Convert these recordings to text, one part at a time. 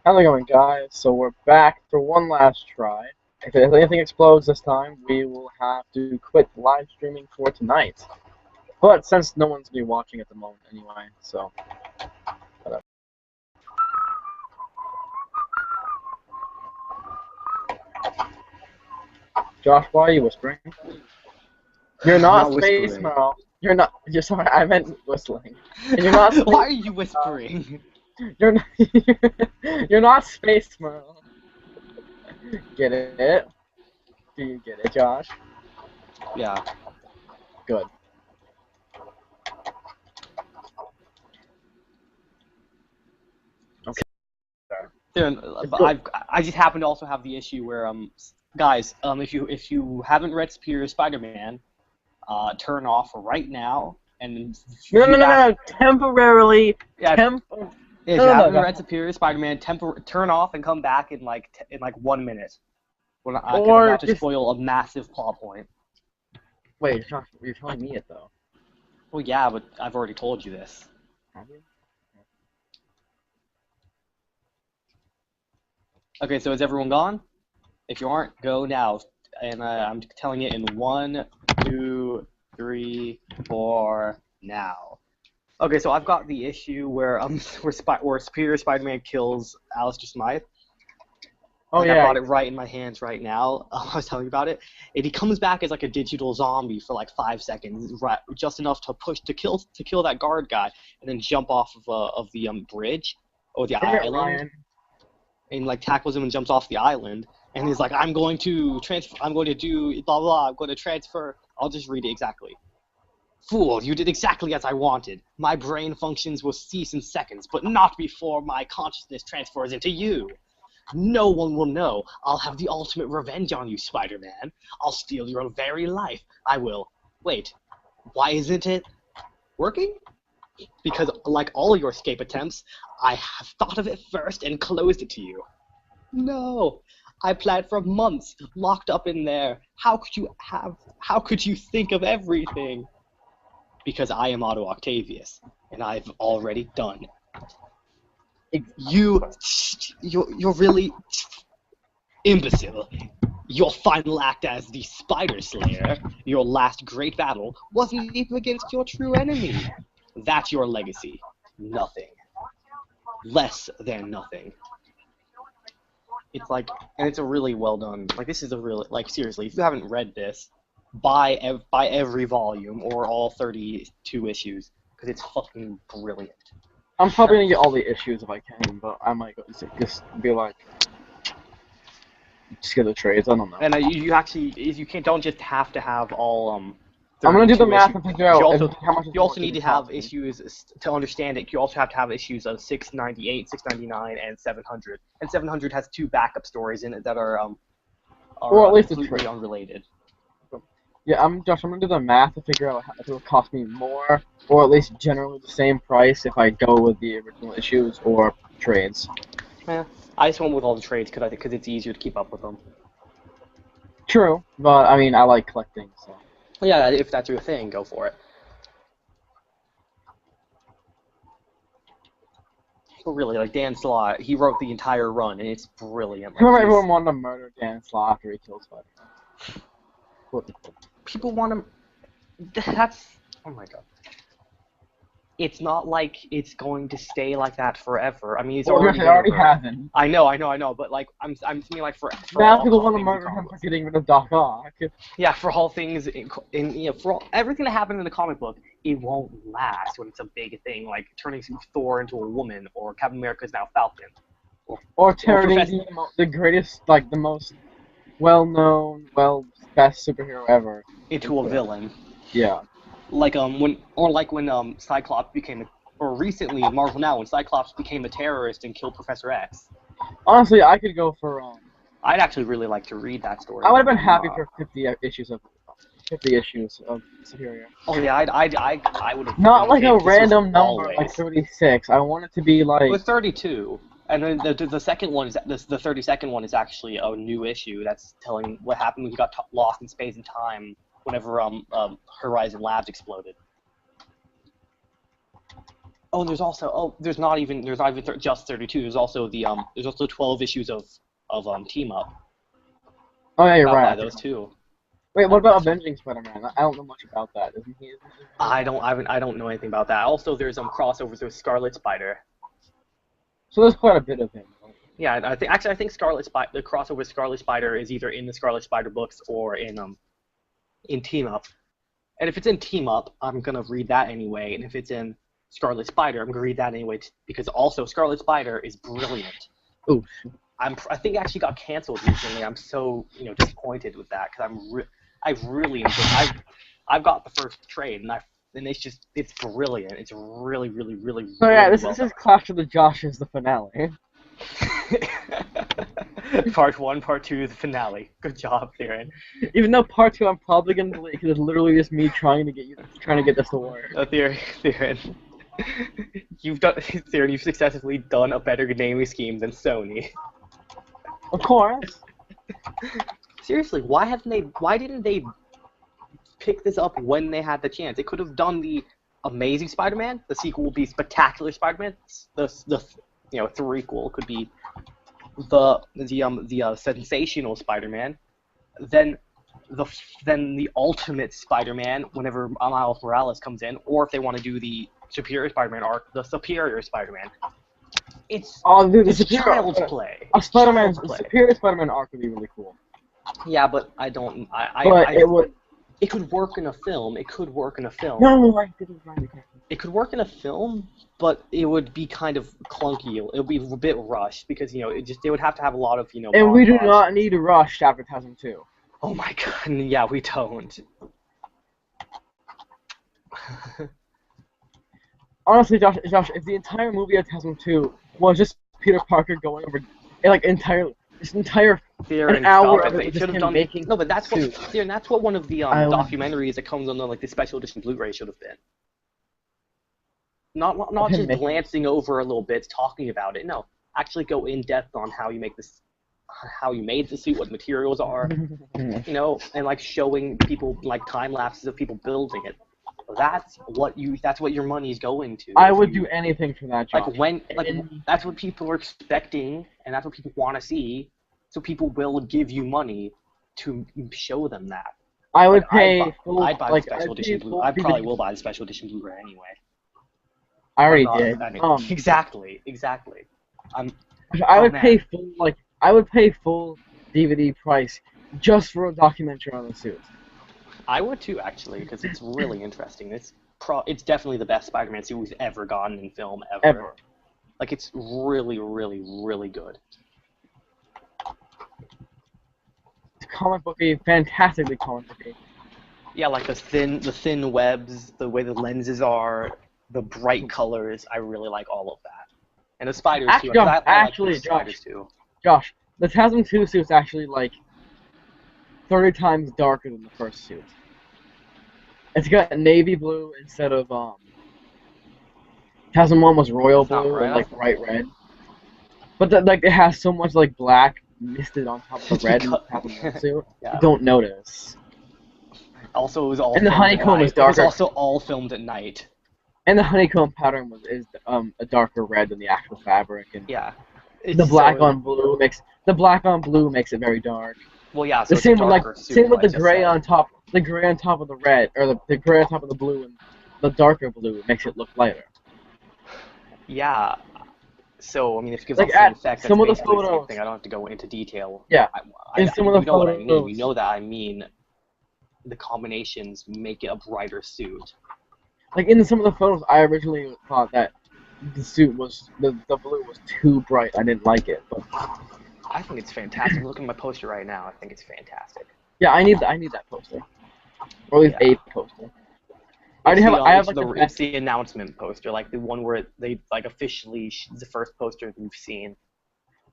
How's it going, guys? So we're back for one last try. If anything explodes this time, we will have to quit live streaming for tonight. But since no one's gonna be watching at the moment anyway, so whatever. Josh, why are you whispering? You're not Space whispering. Merle. You're not. You're sorry. I meant whistling. And you're not. Why are you whispering? You're not. You're not Space Merle. Get it? Do you get it, Josh? Yeah. Good. Okay. I just happen to also have the issue where guys, if you haven't read Superior Spider-Man, turn off right now and No. Temporarily. Yeah. No. If you haven't read Superior Spider-Man, turn off and come back in like 1 minute. When I'm about to spoil a massive plot point. Wait, you're telling me it though. Well, yeah, but I've already told you this. Have you? Okay, so is everyone gone? If you aren't, go now. And I'm telling it in 1, 2, 3, 4, now. Okay, so I've got the issue where where Superior Spider-Man kills Alistair Smythe. Oh like, yeah. I got it right in my hands right now. I was telling you about it. And he comes back as like a digital zombie for like 5 seconds, right, just enough to kill that guard guy, and then jump off of the bridge or the island, Ryan. and like tackles him and jumps off the island. And he's like, I'm going to do blah blah. I'm going to transfer. I'll just read it exactly. Fool, you did exactly as I wanted. My brain functions will cease in seconds, but not before my consciousness transfers into you. No one will know. I'll have the ultimate revenge on you, Spider-Man. I'll steal your very life. I will. Wait, why isn't it working? Because, like all your escape attempts, I have thought of it first and closed it to you. No, I planned for months, locked up in there. How could you think of everything? Because I am Otto Octavius, and I've already done it. You're really imbecile. Your final act as the Spider Slayer, your last great battle, wasn't even against your true enemy. That's your legacy. Nothing. Less than nothing. It's like, and it's a really well done. Like, this is a really, like, seriously, if you haven't read this, buy every volume or all 32 issues, because it's fucking brilliant. I'm probably gonna get all the issues if I can, but I might just be like, just get the trades. I don't know. And don't just have to have all I'm gonna do the math issues. and figure out how much. You also need to have issues to understand it. You also have to have issues of 698, 699, and 700. And 700 has 2 backup stories in it that are or at least completely unrelated. Yeah, Josh. I'm gonna do the math to figure out if it will cost me more, or at least generally the same price if I go with the original issues or trades. Yeah, I just went with all the trades because it's easier to keep up with them. True, but I mean I like collecting, so. Yeah, if that's your thing, go for it. But really, like Dan Slott, he wrote the entire run, and it's brilliant. Like, Remember everyone wanted to murder Dan Slott after he killed Spider-Man. People want to. That's. Oh my god. It's not like it's going to stay like that forever. I mean, it's already hasn't. I know. But like, I'm thinking like for now people want to murder him for getting rid of Doc Ock. Yeah, for all things for everything that happened in the comic book, it won't last when it's a big thing like turning Thor into a woman, or Captain America's now Falcon, or turning the greatest, like the most well-known, best superhero ever into a villain. Yeah. Like when Cyclops became recently in Marvel Now when Cyclops became a terrorist and killed Professor X. Honestly, I could go for I'd actually really like to read that story. I would have been happy for 50 issues of Superior. Oh yeah, I would have. Not like a random number like 36. I want it to be like. With 32. And then the second one is the 32nd one is actually a new issue that's telling what happened when he got lost in space and time whenever Horizon Labs exploded. Oh, and there's not even just 32. There's also 12 issues of Team Up. Oh yeah, you're I'll right. buy those too. Wait, what I, about Avenging Spider-Man? I don't know much about that. Isn't he I don't know anything about that. Also, there's crossovers with Scarlet Spider. So there's quite a bit of him. Yeah, I think the crossover with Scarlet Spider is either in the Scarlet Spider books or in Team Up. And if it's in Team Up, I'm gonna read that anyway. And if it's in Scarlet Spider, I'm gonna read that anyway because also Scarlet Spider is brilliant. Ooh. I think it actually got canceled recently. I'm so disappointed with that because I've really enjoyed. I've got the first trade and it's brilliant. It's really really really So yeah, really this well is Clash of the Joshes, the finale. done. Part 1, Part 2, the finale. Good job, Theron. Even though part 2 I'm probably gonna delete because it's literally just me trying to get this to work. Theron. You've successfully done a better naming scheme than Sony. Of course. Seriously, why didn't they pick this up when they had the chance? They could have done the Amazing Spider-Man. The sequel will be Spectacular Spider-Man. The threequel could be the Sensational Spider-Man. Then the Ultimate Spider-Man whenever Miles Morales comes in, or if they want to do the Superior Spider-Man arc, the Superior Spider-Man. It's child's play. Superior Spider-Man arc would be really cool. Yeah, but it could work in a film. It could work in a film. No, I didn't find it. It could work in a film, but it would be kind of clunky. It would be a bit rushed because they would have to have a lot of And we do not need to rush advertising too. Oh my god, yeah, we don't. Honestly, Josh, if the entire movie of Tasm 2 was just Peter Parker going over, an hour of it just him making No, but that's suits. that's what one of the documentaries that comes on the special edition Blu-ray should have been. Not just glancing over a little bit, talking about it. No, actually go in depth on how you made the suit, what materials are, and like showing people like time lapses of people building it. That's what your money's going to. I would do anything for that, Josh. That's what people are expecting, and that's what people want to see. So people will give you money to show them that. I would pay. I'd buy the special edition Blu. I probably will buy the special edition Blu-ray anyway. I already did. Exactly. I would pay full DVD price just for a documentary on the suit. I would too, actually, because it's really interesting. It's definitely the best Spider-Man suit we've ever gotten in film ever. Like it's really, really, really good. It's comic booky, fantastically comic booky. Yeah, like the thin webs, the way the lenses are, the bright colors. I really like all of that. And the spiders too. Josh, the Tasm 2 suit's actually like 30 times darker than the first suit. It's got navy blue instead of Tasm 1 was royal blue and like bright red. But it has so much like black misted on top of the red in the Tasm 1 suit. Yeah. You don't notice. Also, it was all. And the honeycomb is darker. It was also all filmed at night. And the honeycomb pattern is a darker red than the actual fabric, and yeah, the black on blue makes it very dark. Well, yeah. So same with the gray on top, the gray on top of the red, or the gray on top of the blue, and the darker blue makes it look lighter. Yeah. So I mean, if it gives off the same effect, some of the photos, I don't have to go into detail. Yeah. Some of the photos, what I mean. You know that I mean. The combinations make it a brighter suit. Like in some of the photos, I originally thought that the suit was the blue was too bright. I didn't like it, but I think it's fantastic. Look at my poster right now. I think it's fantastic. Yeah, I need that poster, or at least a poster. It's the announcement poster, like the one where they like officially the first poster we've seen.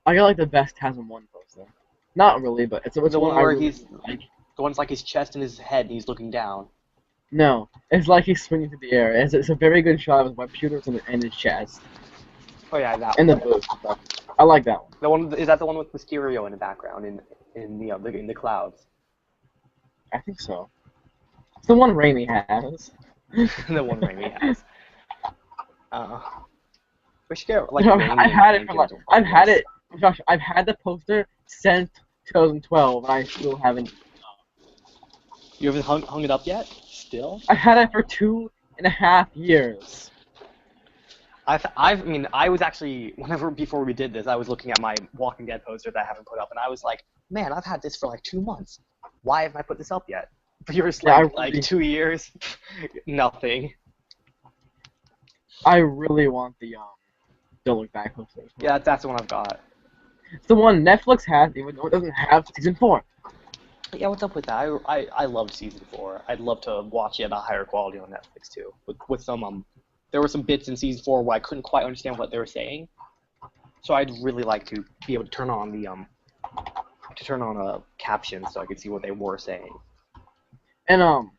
I got like the best Tasm 1 poster. Not really, but it's the one where he's like. The one's like his chest and his head, and he's looking down. No, it's like he's swinging through the air. It's a very good shot of his web shooters and his chest. Oh yeah, that and one. And the boots and stuff. I like that one. Is that the one with Mysterio in the background in the clouds? I think so. It's the one Raimi has. The one Raimi has. Uh, we should get like I've Rainy had it and for Jim like to I've play had this. it. Gosh, I've had the poster since 2012, and I still haven't. You haven't hung it up yet? Still? I've had it for 2.5 years. I mean, I was actually, whenever before we did this, I was looking at my Walking Dead poster that I haven't put up, and I was like, man, I've had this for like 2 months. Why haven't I put this up yet? For yours, Yeah, like 2 years, nothing. I really want the Don't Look Back poster. Yeah, that's the one I've got. It's the one Netflix has, even though it doesn't have season 4. Yeah, what's up with that? I loved season 4. I'd love to watch it at a higher quality on Netflix too. With some there were some bits in season 4 where I couldn't quite understand what they were saying, so I'd really like to be able to turn on the a caption so I could see what they were saying. And I'm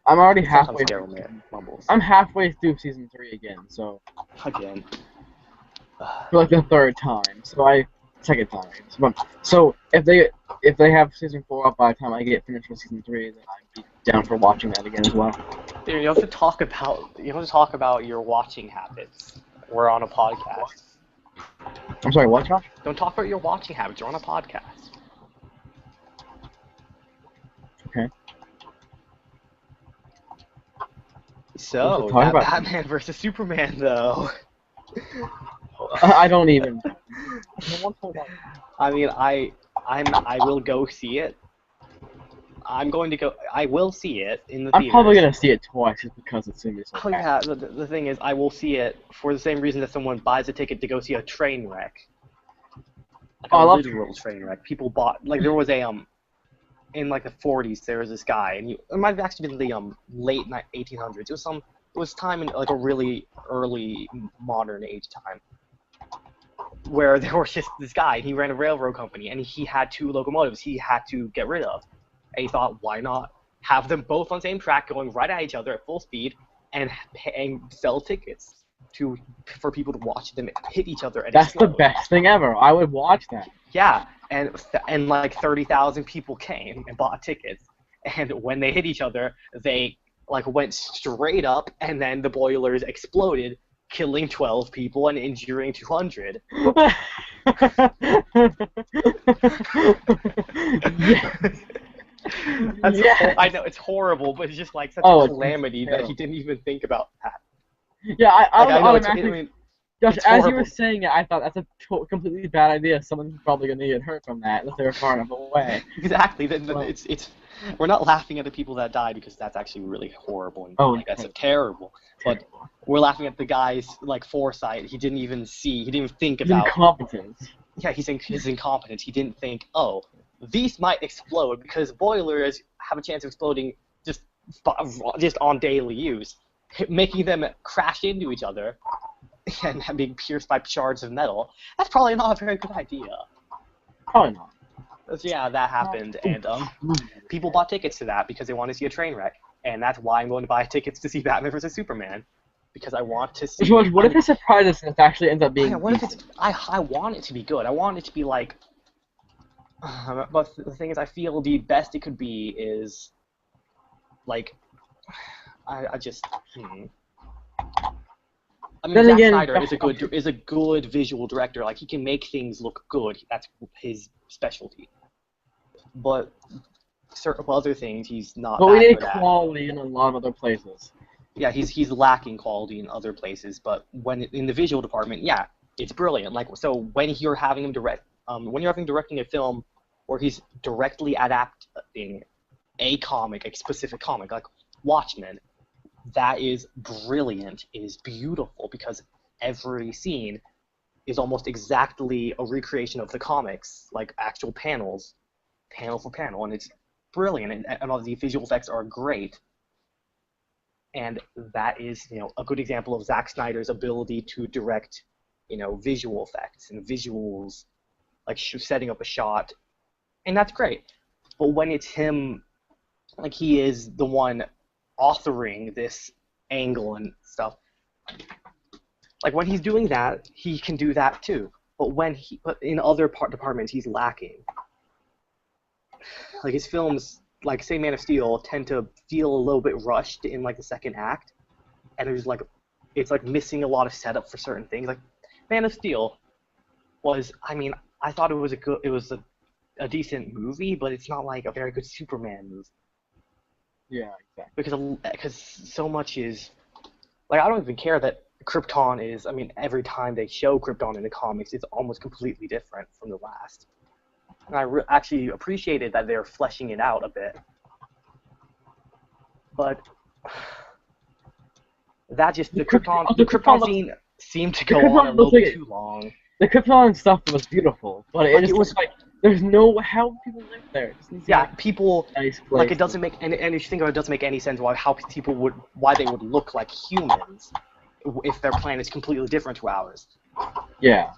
already halfway. Mumbles. I'm halfway through season 3 again, so Again. for like the third time. Second time. So if they have season 4 up by the time I get finished with season 3, then I'd be down for watching that again as well. Dude, you have to talk about your watching habits. We're on a podcast. I'm sorry, what, Josh? Don't talk about your watching habits. You're on a podcast. Okay. So, that Batman versus Superman, though. I don't even. I mean, I will go see it. I will see it in the theaters. I'm probably gonna see it twice just because it's gonna be so Oh yeah, the thing is, I will see it for the same reason that someone buys a ticket to go see a train wreck. Like a literal train wreck. People bought, like, there was in like the 40s, there was this guy, and it might have actually been the late 1800s. It was time in like a really early modern age time, where there was just this guy, and he ran a railroad company, and he had 2 locomotives he had to get rid of. And he thought, why not have them both on the same track going right at each other at full speed and sell tickets for people to watch them hit each other and That's explode. the best thing ever. I would watch that. Yeah, and like 30,000 people came and bought tickets, and when they hit each other, they like went straight up, and then the boilers exploded, killing 12 people and injuring 200. Yeah. I know, it's horrible, but it's just like such a calamity that he didn't even think about that. Yeah, I know. Automatically. Josh, as you were saying it, I thought that's a completely bad idea. Someone's probably going to get hurt from that unless they're far enough away. Exactly. We're not laughing at the people that died because that's actually really horrible and that's terrible. But we're laughing at the guy's like foresight. He didn't even think about incompetence. Yeah, his incompetence. He didn't think, oh, these might explode because boilers have a chance of exploding just on daily use, making them crash into each other and being pierced by shards of metal. That's probably not a very good idea. Probably not. So yeah, that happened, and people bought tickets to that because they want to see a train wreck, and that's why I'm going to buy tickets to see Batman vs Superman, because I want to see. George, what if it surprises us and it actually ends up being? What if it's? I want it to be good. I want it to be like. But the thing is, I feel the best it could be is, like, I just. I mean, Zack Snyder is a good visual director. Like, he can make things look good. That's his specialty. But certain other things, he's not. But we need quality in a lot of other places. Yeah, he's lacking quality in other places. But in the visual department, yeah, it's brilliant. Like, so when you're having him directing a film where he's directly adapting a specific comic, like Watchmen. That is brilliant. It is beautiful because every scene is almost exactly a recreation of the comics, like actual panels, panel for panel, and it's brilliant. And all the visual effects are great. And that is, a good example of Zack Snyder's ability to direct, visual effects and visuals, like setting up a shot, and that's great. But when it's him, like he is the one authoring this angle and stuff. Like when he's doing that, he can do that too. But but in other departments, he's lacking. Like his films, like say Man of Steel, tend to feel a little bit rushed in like the second act, and it's like missing a lot of setup for certain things. Like Man of Steel was, I mean, I thought it was a decent movie, but it's not like a very good Superman movie. Yeah, exactly. Because so much is like I don't even care that Krypton is. I mean, every time they show Krypton in the comics, it's almost completely different from the last. And I actually appreciated that they're fleshing it out a bit. But that just the Krypton scene seemed to go on a little bit too long. The Krypton stuff was beautiful, but Like, it was like there's no how people live there. It just needs to be, Yeah, like, people a nice place. like it doesn't make and if you think of it, it doesn't make any sense why they would look like humans if their planet's completely different to ours. Yeah.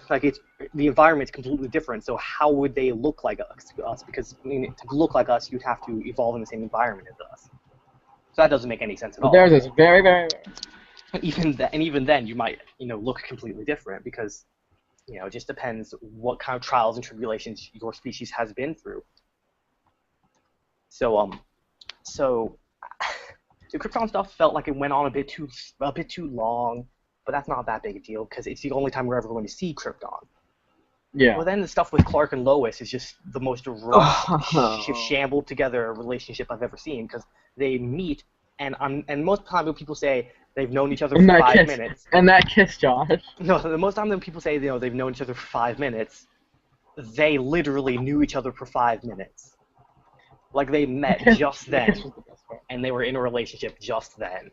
Like the environment's completely different, so how would they look like us? Because I mean, to look like us, you'd have to evolve in the same environment as us. So that doesn't make any sense at all. Theirs is very, very. Even then, you might look completely different because it just depends what kind of trials and tribulations your species has been through. So the Krypton stuff felt like it went on a bit too long, but that's not that big a deal because it's the only time we're ever going to see Krypton. Yeah. Well, then the stuff with Clark and Lois is just the most rough, shambled together relationship I've ever seen because they meet and most of the time when people say they've known each other for 5 minutes. And that kiss, Josh. No, the most time when people say they've known each other for 5 minutes, they literally knew each other for 5 minutes. Like they met just then, and they were in a relationship just then.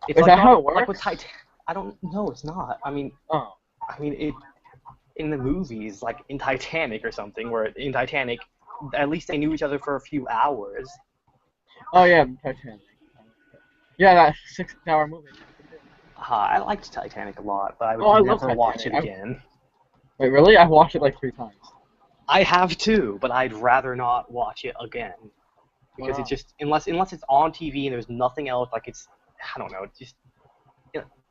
Is that how it works? Like with I don't know. It's not. I mean, it in the movies, like in Titanic or something, where in Titanic, at least they knew each other for a few hours. Oh yeah, Titanic. Yeah, that 6-hour movie. I liked Titanic a lot, but I would never watch it again. Wait, really? I've watched it like 3 times. I have too, but I'd rather not watch it again because it just unless it's on TV and there's nothing else, like I don't know, just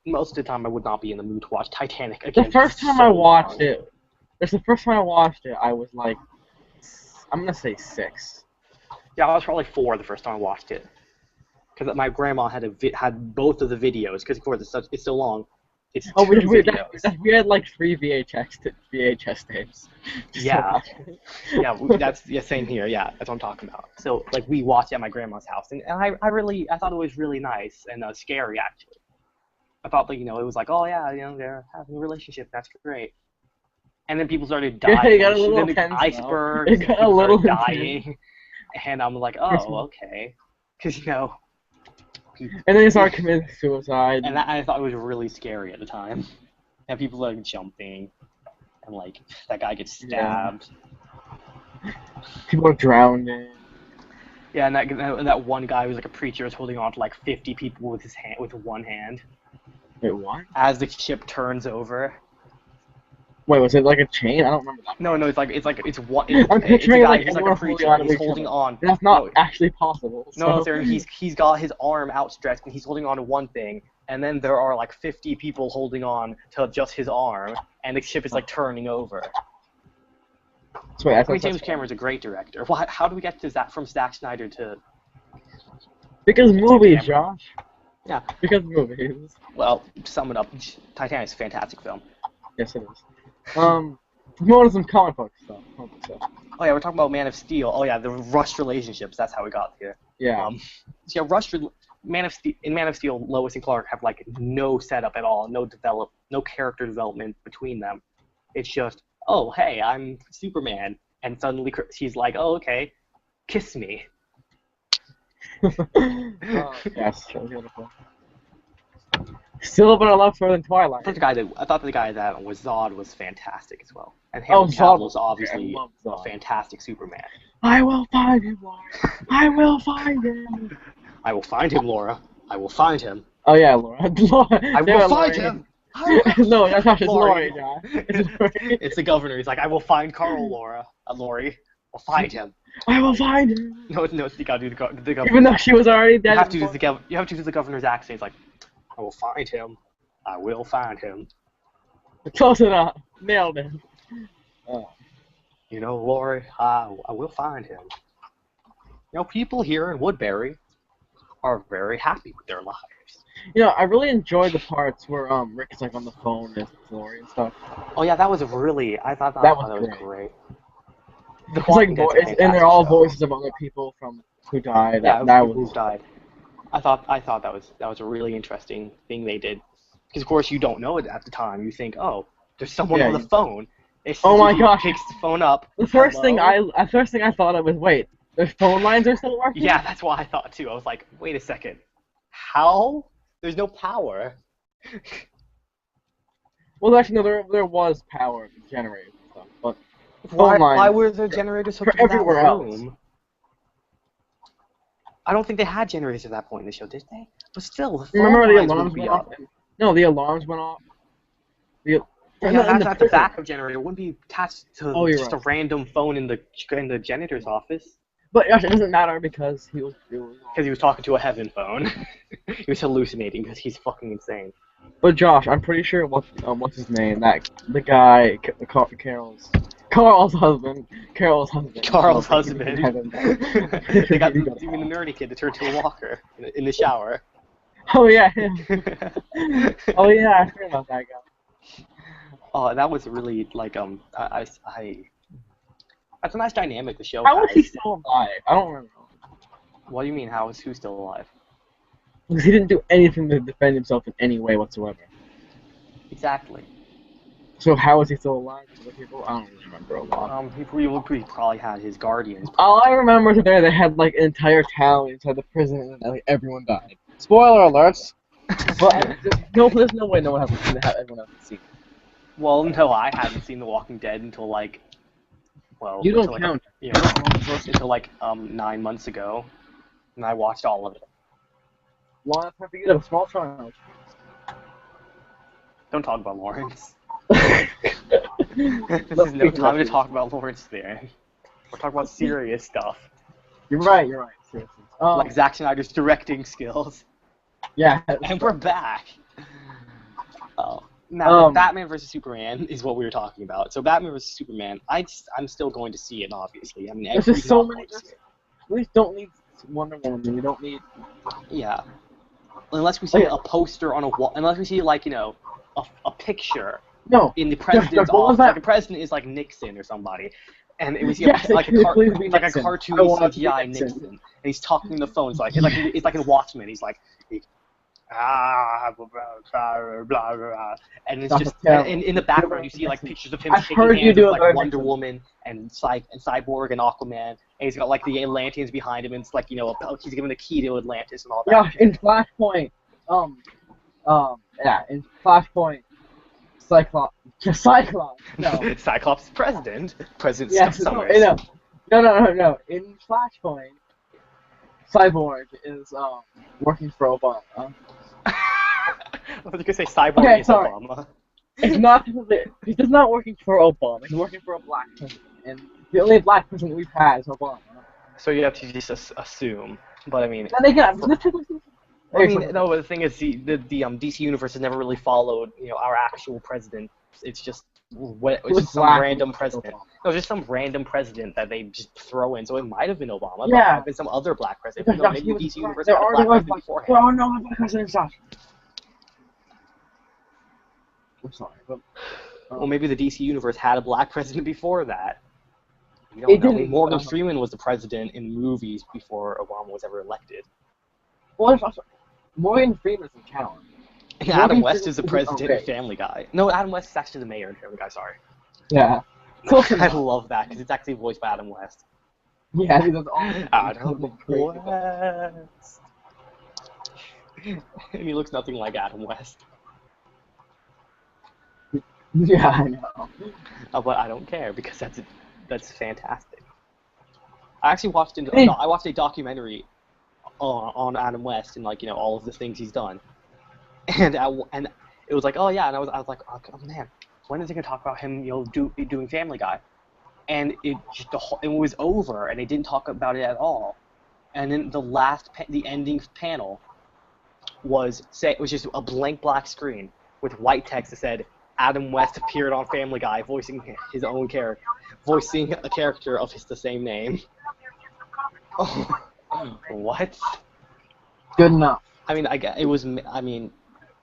most of the time I would not be in the mood to watch Titanic again. The first time I watched it, I was like, I'm gonna say 6. Yeah, I was probably 4 the first time I watched it. Because my grandma had both of the videos, because of course it's so long. It's two videos. We had like 3 VHS tapes. Yeah, yeah, same here. Yeah, that's what I'm talking about. So like we watched it at my grandma's house, and I thought it was really nice and scary actually. I thought that it was like, oh yeah, they're having a relationship, that's great. And then people started dying. Yeah, it got a little then tense. Icebergs. It got a little dying, and I'm like, oh okay, because And then he started committing suicide. And I thought it was really scary at the time. And people like jumping, and like that guy gets stabbed. Yeah. People are drowning. Yeah, and that one guy who's like a preacher is holding on to like 50 people with one hand. Wait, what? As the ship turns over. Wait, was it like a chain? I don't remember that. No, it's one. I'm picturing it's a guy who's like a preacher and he's holding on. That's not actually possible. No, sir, he's got his arm outstretched and he's holding on to one thing, and then there are like 50 people holding on to just his arm, and the ship is like turning over. James Cameron's a great director. How do we get to that from Zack Snyder to? Because movies, Josh. Yeah. Because movies. Well, to sum it up, Titanic's a fantastic film. Yes, it is. More of some comic book stuff. Oh yeah, we're talking about Man of Steel. Oh yeah, the rushed relationships. That's how we got here. Yeah. So yeah, in Man of Steel, Lois and Clark have like no setup at all, no character development between them. It's just, oh hey, I'm Superman, and suddenly she's like, oh okay, kiss me. Yes, that was beautiful. Still a bit of love for than Twilight. I thought the guy that was Zod was fantastic as well. And Henry Cavill was obviously a fantastic Superman. I will find him, Laura. I will find him. I will find him, Laura. I will find him. Oh yeah, Laura. I will find him. No, that's not his Lori. It's the governor. He's like, I will find Carl, Laura. Lori. I'll find him. I will find him. No, you gotta do the governor. Even though she was already dead. You have to do the governor's accent. He's like, I will find him. I will find him. Close enough. Nailed it. Lori, I will find him. People here in Woodbury, are very happy with their lives. You know, I really enjoyed the parts where Rick is like on the phone with Lori and stuff. Oh yeah, that was really. I thought That that was was great. great. The It's like Walking Dead's a and they're fantastic all show. voices of other people from who died. Yeah, That people was who died. I thought that was a really interesting thing they did. Because of course you don't know it at the time. You think, oh, there's someone yeah. on the phone. Oh my He gosh! picks the phone up. The first thing Hello? I thought of was, wait, their phone lines are still working? Yeah, that's what I thought too. I was like, wait a second. How? There's no power. Well, actually, no, there was power generated and stuff, but Why phone lines were there generators for hooked into that everywhere else. room? I don't think they had generators at that point in the show, did they? But still, the phone Remember the lines alarms would be went off? up. No, the alarms went off. The Well, in yeah, in that's the not the prison. backup generator. It wouldn't be attached Oh, to you're just a right. random phone in the janitor's office. But gosh, it doesn't matter because he was. Because he was talking to a heaven phone. He was hallucinating because he's fucking insane. But Josh, I'm pretty sure what's his name? The guy, Carl's husband. Carl's husband. They got You got even the nerdy kid to turn to a walker in the shower. Oh yeah, him. Oh yeah, I forgot about that guy. Oh, that was really like that's a nice dynamic the show How is he has. still alive? I don't remember. What do you mean? How is who still alive? Because he didn't do anything to defend himself in any way whatsoever. Exactly. So how is he still alive? Other people? I don't really remember a lot. He probably had his guardians. All I remember is that they had like an entire town inside the prison and like everyone died. Spoiler alerts. But there's no way no one hasn't seen it. Everyone hasn't seen it. Well, no, I haven't seen The Walking Dead until like, well, You don't until, count. until like 9 months ago, and I watched all of it. Long enough for you to have a small child. Don't talk about Lawrence. This is no time to talk about Lawrence there. We're talking about serious stuff. You're right. Seriously. Like Zack Snyder's directing skills. Yeah. And we're back. Oh. Now, Batman vs. Superman is what we were talking about. So Batman vs. Superman, I'm still going to see it, obviously. I mean, there's just so many. We don't need Wonder Woman. We don't need. Yeah. Unless we see a poster on a wall. Unless we see, like, you know, a picture. No. In the president's office. Like, the president is like Nixon or somebody. And we see like a cartoon CGI Nixon. And he's talking on the phone. It's like in Watchmen. He's like, blah, blah, blah, blah. And it's just, and in the background you see like pictures of him shaking hands with like Wonder Woman and Cyborg and Aquaman, and he's got like the Atlanteans behind him, and it's like, you know, he's given the key to Atlantis and all that. Yeah, in Flashpoint, in Flashpoint, Cyclops, no. Cyclops is president. President Yes, Summers. No. In Flashpoint, Cyborg is working for Obama. I was gonna say Cyborg is Obama. It's not. He's just not working for Obama. He's working for a black president, and the only black president we've had is Obama. So you have to just assume, but I mean. And they got. I mean, no. But the thing is, the DC universe has never really followed, you know, our actual president. It's just some random president. No, just some random president that they just throw in. So it might have been Obama. But it might have been some other black president. No, maybe the DC universe had a black president beforehand. There are no black presidents, Josh. I'm sorry, but. Well, maybe the DC universe had a black president before that. You don't know. I mean, Morgan Freeman was the president in movies before Obama was ever elected. Well, Morgan Freeman doesn't count. And Adam West is the president of Family Guy. No, Adam West is actually the mayor in Family Guy, sorry. Yeah. I love that, because it's actually voiced by Adam West. Yeah, he does all Adam West. And he looks nothing like Adam West. Yeah, I know. But I don't care, because that's fantastic. I actually watched a documentary on Adam West and, like, you know, all of the things he's done. And it was like, oh yeah, and I was like, oh man, when is he gonna talk about him, you know, doing Family Guy? And it was over, and they didn't talk about it at all. And then the ending panel was just a blank black screen with white text that said, Adam West appeared on Family Guy, voicing his own character, voicing a character of the same name. Oh, what? Good enough. I mean, it was. I mean,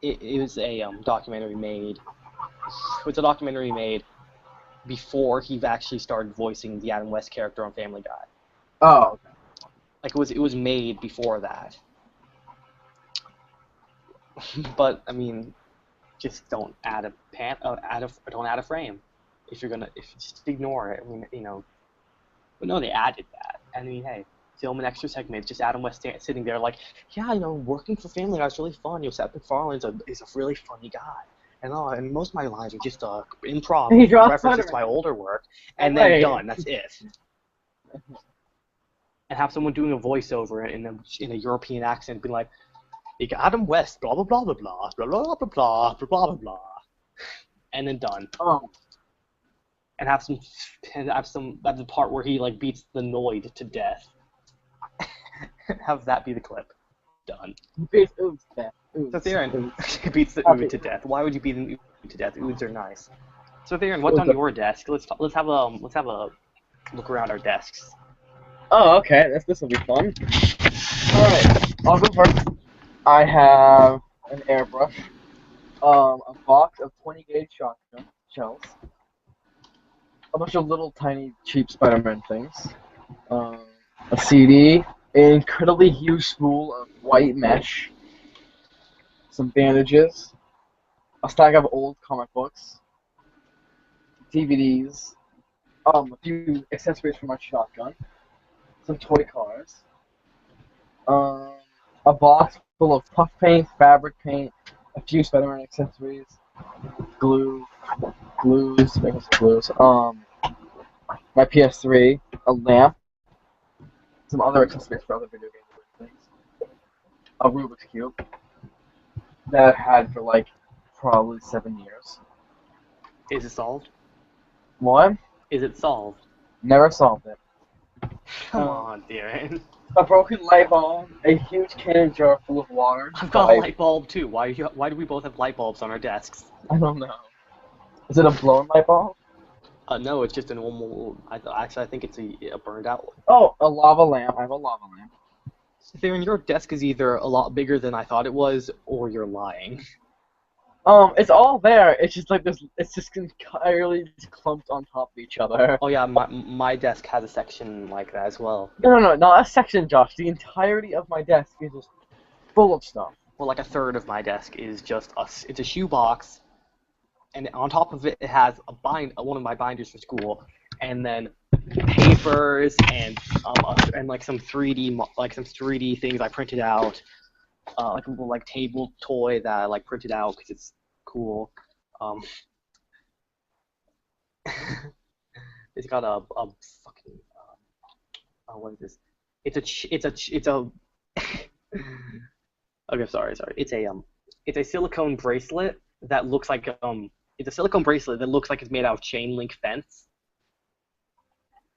it was a documentary made. It was a documentary made before he actually started voicing the Adam West character on Family Guy. Oh, okay. Like it was made before that. But I mean, just don't add a don't add a frame. If you just ignore it. I mean, you know. But no, they added that. I mean, hey, film an extra segment. Just Adam West sitting there like, yeah, you know, working for Family Guy is really fun. You know, Seth MacFarlane's is a really funny guy. And most of my lines are just improv references to my older work, and then done. That's it. And have someone doing a voiceover in a European accent, being like, Adam West, blah blah blah blah blah blah blah blah blah blah blah blah, and then done. Oh. And have the part where he like beats the Noid to death. Have that be the clip. Done. Beats Oods to death. So Theron beats the Ood to death. Why would you beat an Ood to death? Oods are nice. So Theron, what's on your desk? Let's have a look around our desks. Oh, okay. This will be fun. All right, I'll go first. I have an airbrush, a box of 20 gauge shotgun shells, a bunch of little tiny cheap Spider-Man things, a CD, an incredibly huge spool of white mesh, some bandages, a stack of old comic books, DVDs, a few accessories for my shotgun, some toy cars, a box full of puff paint, fabric paint, a few Spider-Man accessories, glues, my PS3, a lamp, some other accessories for other video games things, a Rubik's Cube that I've had for like probably 7 years. Is it solved? What? Is it solved? Never solved it. Come on, Darren. A broken light bulb, a huge canning jar full of water. I've got a light bulb too. Why do we both have light bulbs on our desks? I don't know. Is it a blown light bulb? No, it's just a normal. I think it's a burned out one. Oh, a lava lamp. I have a lava lamp. Theron, your desk is either a lot bigger than I thought it was, or you're lying. It's all there. It's just like this. It's just entirely clumped on top of each other. Oh yeah, my desk has a section like that as well. No, not a section, Josh. The entirety of my desk is just full of stuff. Well, like a third of my desk is just it's a shoebox, and on top of it, it has one of my binders for school, and then papers and like some 3D things I printed out, like a little like table toy that I like printed out because it's cool. It's got a fucking what is this? It's a okay, sorry. It's a silicone bracelet that looks like it's a silicone bracelet that looks like it's made out of chain link fence.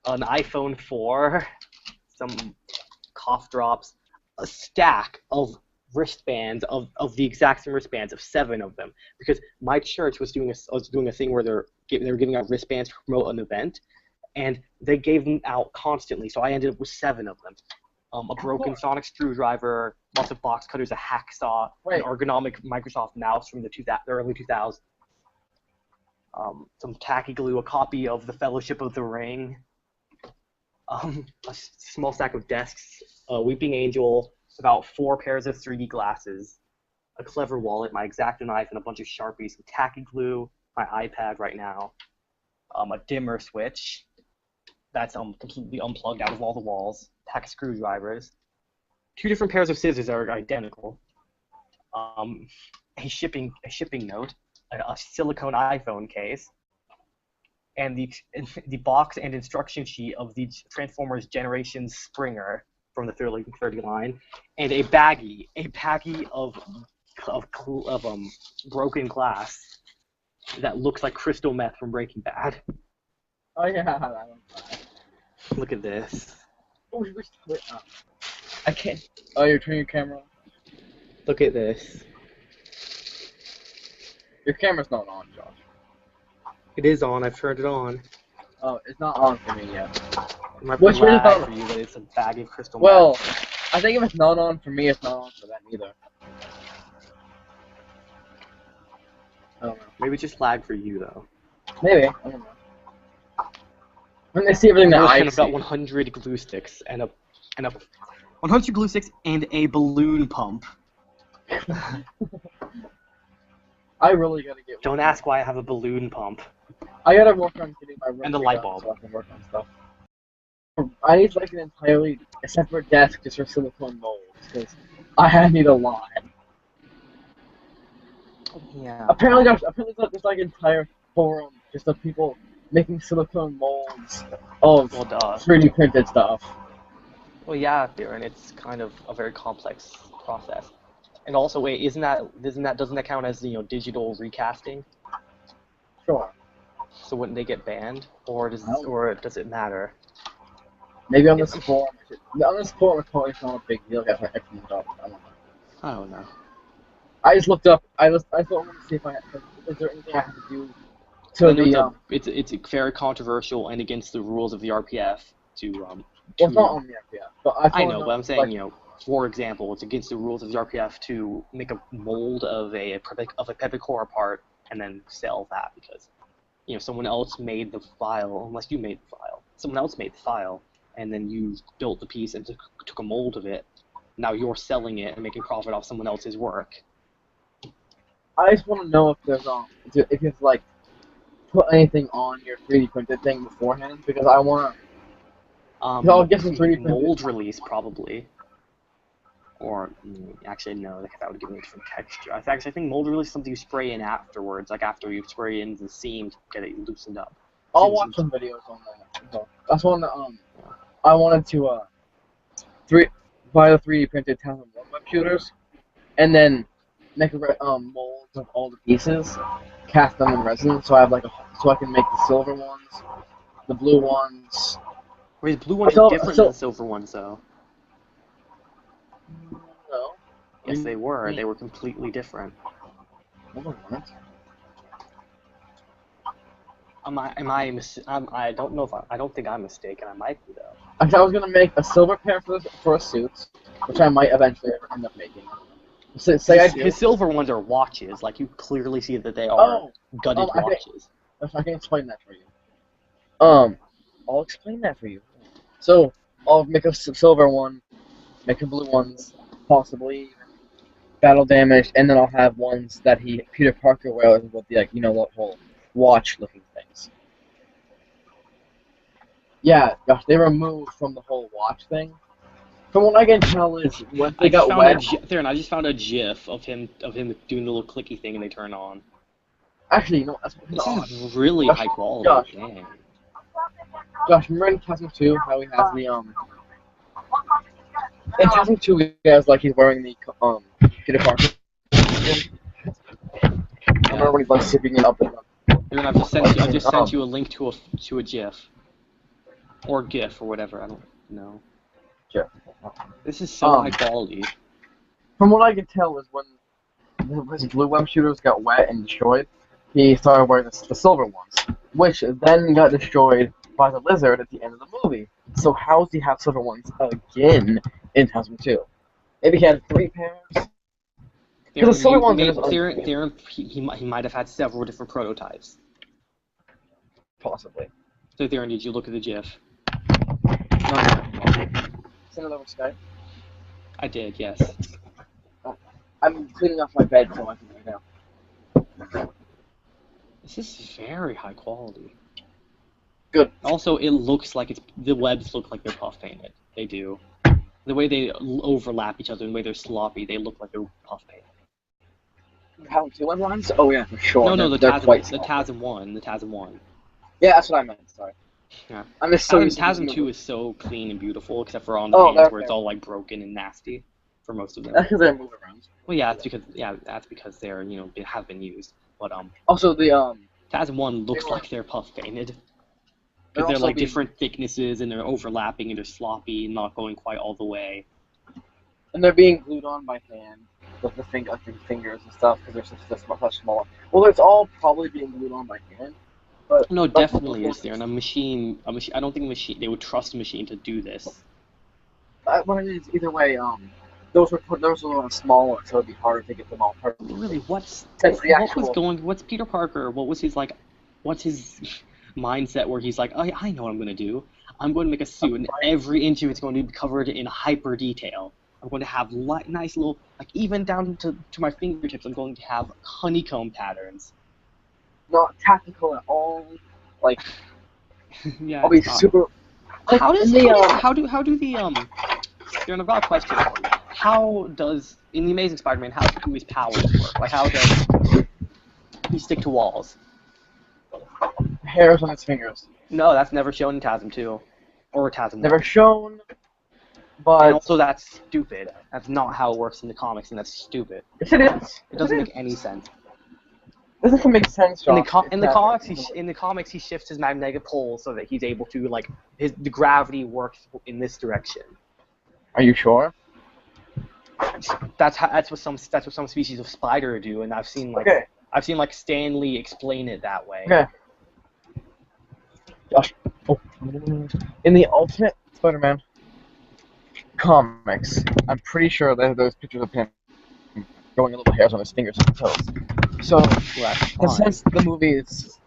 An iPhone 4, some cough drops, a stack of wristbands of the exact same wristbands of 7 of them, because my church was doing a thing where they were giving out wristbands to promote an event, and they gave them out constantly, so I ended up with 7 of them. A broken sonic screwdriver, lots of box cutters, a hacksaw, an ergonomic Microsoft mouse from the early 2000s, some tacky glue, a copy of The Fellowship of the Ring, a small stack of desks, a weeping angel, about 4 pairs of 3D glasses, a clever wallet, my X-Acto knife, and a bunch of Sharpies, some tacky glue, my iPad right now, a dimmer switch that's completely unplugged out of all the walls, pack of screwdrivers, 2 different pairs of scissors that are identical, a shipping note, a silicone iPhone case, and the box and instruction sheet of the Transformers Generation Springer from the 30 line, and a baggie of broken glass that looks like crystal meth from Breaking Bad. Oh yeah, that one. Look at this. Oh, I can't. Oh, you're turning your camera on? Look at this. Your camera's not on, Josh. It is on. I've turned it on. Oh, it's not on for me yet. It might be lag for you, but it's a bag of crystal meth. Well, I think if it's not on for me, it's not on for them either. I don't know. Maybe it's just lag for you though. Maybe. I don't know. When they see everything that I I've got see. 100 glue sticks and a 100 glue sticks and a balloon pump. I really gotta get. Don't ask why I have a balloon pump. I gotta work on getting my room And the light redone bulb. so I can work on stuff. I need like an entirely a separate desk just for silicone molds because I need a lot. Yeah. Apparently, there's like entire forum just of people making silicone molds of Well, duh. 3D printed stuff. Well, yeah, Darren, it's kind of a very complex process. And also, wait, doesn't that count as digital recasting? Sure. So wouldn't they get banned, or does it matter? Maybe on this forum, on this forum, it's not a big deal. Guys, I don't know. I don't know. I just looked up. I thought I wanted to see if is there anything I have to do to the It's very controversial and against the rules of the RPF to Well, it's not on the RPF, but I know, but I'm saying for example, it's against the rules of the RPF to make a mold of a Pepicora part and then sell that because someone else made the file, unless you made the file. Someone else made the file, and then you built the piece and took a mold of it. Now you're selling it and making profit off someone else's work. I just want to know if there's if you have to like put anything on your 3D printed thing beforehand because I want to. I'll get some 3D printed mold release probably. Or actually no, that would give me a different texture. I think mold release is something you spray in afterwards, like after you spray in the seam to get it loosened up. I'll watch some videos on that. So that's one that I wanted to buy the 3D printed 1001 web shooters, and then make molds of all the pieces, cast them in resin, so I have so I can make the silver ones, the blue ones. Wait, the blue ones are different than the silver ones, though. No. Yes, they were. They were completely different. No, they weren't. I don't know if I don't think I'm mistaken. I might be though. Actually, I was gonna make a silver pair for a suit, which I might eventually end up making. His silver ones are watches. Like you clearly see that they are gutted watches. I can explain that for you. I'll explain that for you. So I'll make a silver one, make a blue ones, possibly battle damaged, and then I'll have ones that Peter Parker wears with the the whole watch-looking things. Yeah, gosh, they removed from the whole watch thing. From what I can tell is when they got wet. I just found a GIF of him doing the little clicky thing and they turn on. Actually, that's this is really high quality. Josh, dang. Josh, remember in Chasm 2 how he has the in Chasm 2 he has he's wearing the Peter Parker. I remember when he's zipping it up and up. I've just sent you a link to a GIF. Or GIF or whatever, I don't know. Sure. This is so high quality. From what I can tell is when his blue web shooters got wet and destroyed, he started wearing the silver ones, which then got destroyed by the lizard at the end of the movie. So how does he have silver ones again in 2002? Maybe he had 3 pairs? Because the silver ones he might have had several different prototypes. Possibly. So Theron, did you look at the GIF? Send it over Skype. I did, yes. I'm cleaning off my bed so I can right now. This is very high quality. Good. Also, it looks like the webs look like they're puff painted. They do. The way they overlap each other and the way they're sloppy, they look like they're puff painted. How 2 web lines? Oh yeah, for sure. No, the TASM 1. Yeah, that's what I meant. Sorry. Yeah. I'm just so TASM 2 is so clean and beautiful, except for on the panes where it's all broken and nasty for most of them. That's because they move around. Well, yeah, that's because they're they have been used. But also the TASM 1 looks like they're puff painted. Because they're different thicknesses and they're overlapping and they're sloppy and not going quite all the way. And they're being glued on by hand, with the fingers and stuff, because they're just much smaller. Well, it's all probably being glued on by hand. But no, definitely is there. And a machine. I don't think they would trust a machine to do this. But it is either way. Those were smaller, so it'd be harder to get them all perfect. Really, Since the what's Peter Parker? What's his mindset where he's like, oh, I know what I'm gonna do. I'm going to make a suit, and every inch of it's going to be covered in hyper detail. I'm going to have nice little, like even down to my fingertips. I'm going to have honeycomb patterns. not tactical at all. Like Yeah. I'll be super. Like, How does the how do the Darren, I've got a question for you. How does in the Amazing Spider-Man how do his powers work? Like how does he stick to walls? hairs on his fingers? No, that's never shown in TASM 2 or TASM 1. Never shown, but And also that's stupid. That's not how it works in the comics, and that's stupid. yes, it is. It doesn't make any sense. It doesn't make sense, Josh. In the comics, he shifts his magnetic pole so that he's able to like the gravity works in this direction. Are you sure? That's what some species of spider do, and I've seen like Stan Lee explain it that way. Okay. Josh. Oh. In the Ultimate Spider-Man comics, I'm pretty sure that there's pictures of him growing little hairs on his fingers and toes. So, since the movie is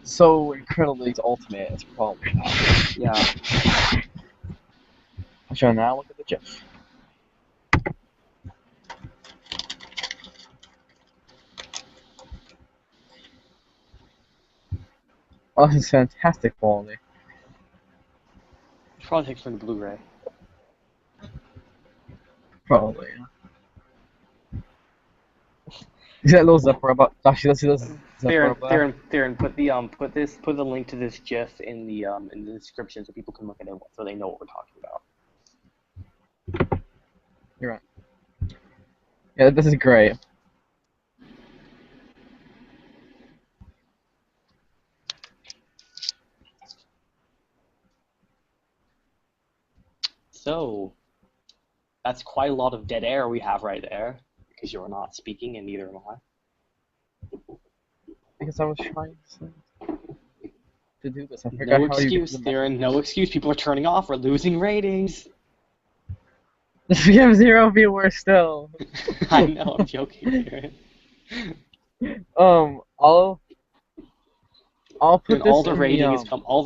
so incredibly ultimate, it's probably not. Yeah. I shall now look at the GIF. Oh, this is fantastic quality. Probably takes from the Blu-ray. Probably. See that little zipper about? Josh, let's see this zipper about. Theron, put the link to this GIF in the description so people can look at it so they know what we're talking about. You're right. Yeah, this is great. So, that's quite a lot of dead air we have right there, because you're not speaking and neither am I. Because I was trying to do this. I forgot No how excuse, Theron, no excuse. People are turning off. We're losing ratings. We have 0 viewers still. I know, I'm joking, Theron. I'll put Theron, this all the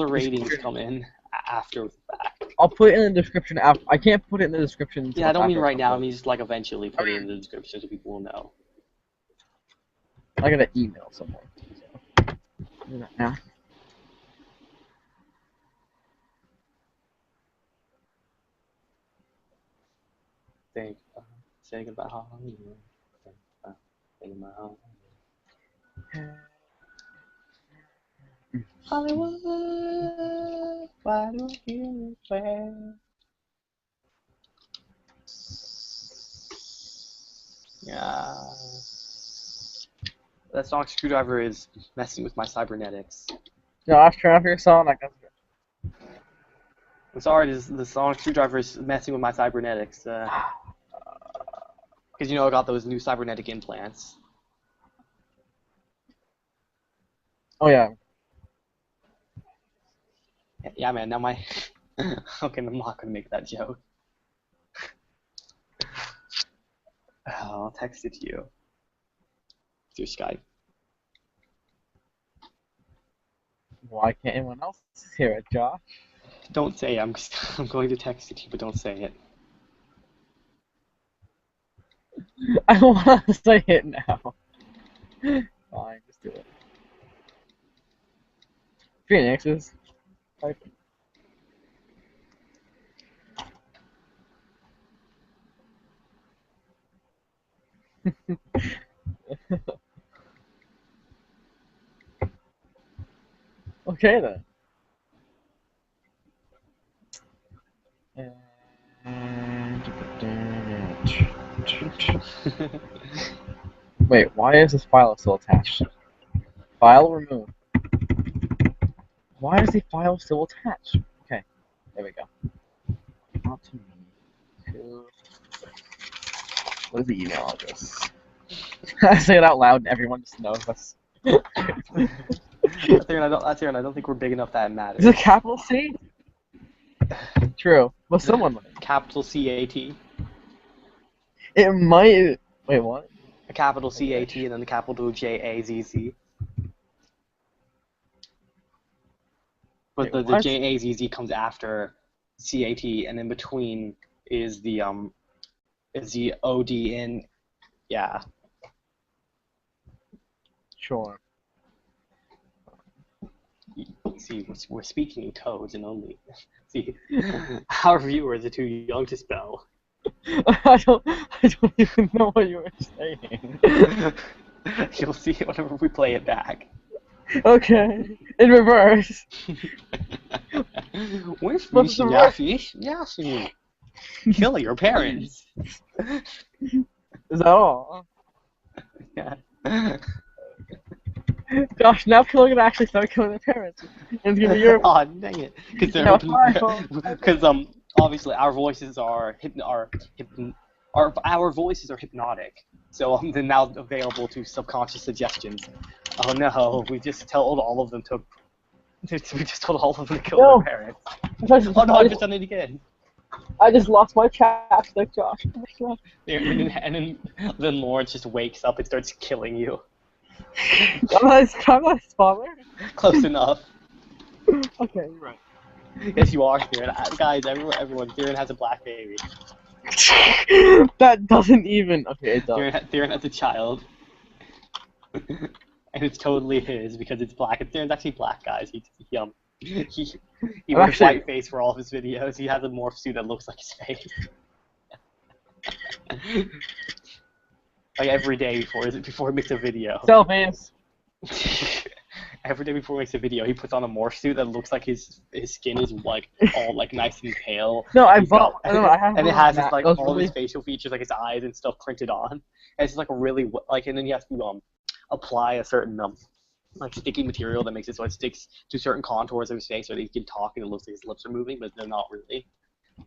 in ratings come in after the fact. I'll put it in the description after. I can't put it in the description. Yeah, I don't mean right now. I mean just like eventually put it in the description so people will know. I gotta email someone. So. Do that now. Think about how hungry you are. Think about how Hollywood, why do I feel this way? Yeah. That sonic screwdriver is messing with my cybernetics. Josh, turn off your Sonic. I'm sorry, the sonic screwdriver is messing with my cybernetics. Because I got those new cybernetic implants. Oh yeah. Yeah, man. Now my okay, I'm not gonna make that joke. I'll text it to you through Skype. Why can't anyone else hear it, Josh? Don't say it. I'm going to text it to you, but don't say it. I want to say it now. Fine, just do it. Phoenix is typing. Okay then. Wait, why is this file still attached? File removed. Why is the file still attached? Okay, there we go. Not to me. To... What is the email address? I say it out loud and everyone just knows this. Theron, I don't think we're big enough that it matters. Is it capital C? True. Well, someone might. Capital CAT. It might. Wait, what? A capital CAT and then the capital JAZZ. But Wait, the what? JAZZ comes after CAT, and in between is the OD in, yeah. Sure. See, we're speaking in codes and only. See, our viewers are too young to spell. I don't even know what you were saying. You'll see it whenever we play it back. Okay, in reverse. We're What's the reverse? fishing. Kill your parents. Is that all? Yeah. Gosh, now people are gonna actually start killing their parents. And it's gonna be your. Aw, dang it. Because obviously our voices are our voices are hypnotic. So they're now available to subconscious suggestions. Oh no, we just told all of them to kill No. their parents. Oh Oh no, I've just done it again. I just lost my chapstick, Josh. And then Lawrence just wakes up and starts killing you. I'm not his father. Close enough. Okay, you're right. Yes, you are, Theron. Guys, everyone, Theron has a black baby. That doesn't even. Okay, it does. Theron has a child. And it's totally his because it's black. And Theron's actually black, guys. He wears white face for all of his videos. He has a morph suit that looks like his face. Like every day before he makes a video. Selfies. Every day before he makes a video, he puts on a morph suit that looks like his skin is like all like nice and pale. No, I He's bought. got- No, I have. and it has his, like all really... his facial features, like his eyes and stuff printed on. And it's just like a really like, and then you have to apply a certain like sticky material that makes it so it sticks to certain contours of his face, so that he can talk and it looks like his lips are moving, but they're not really.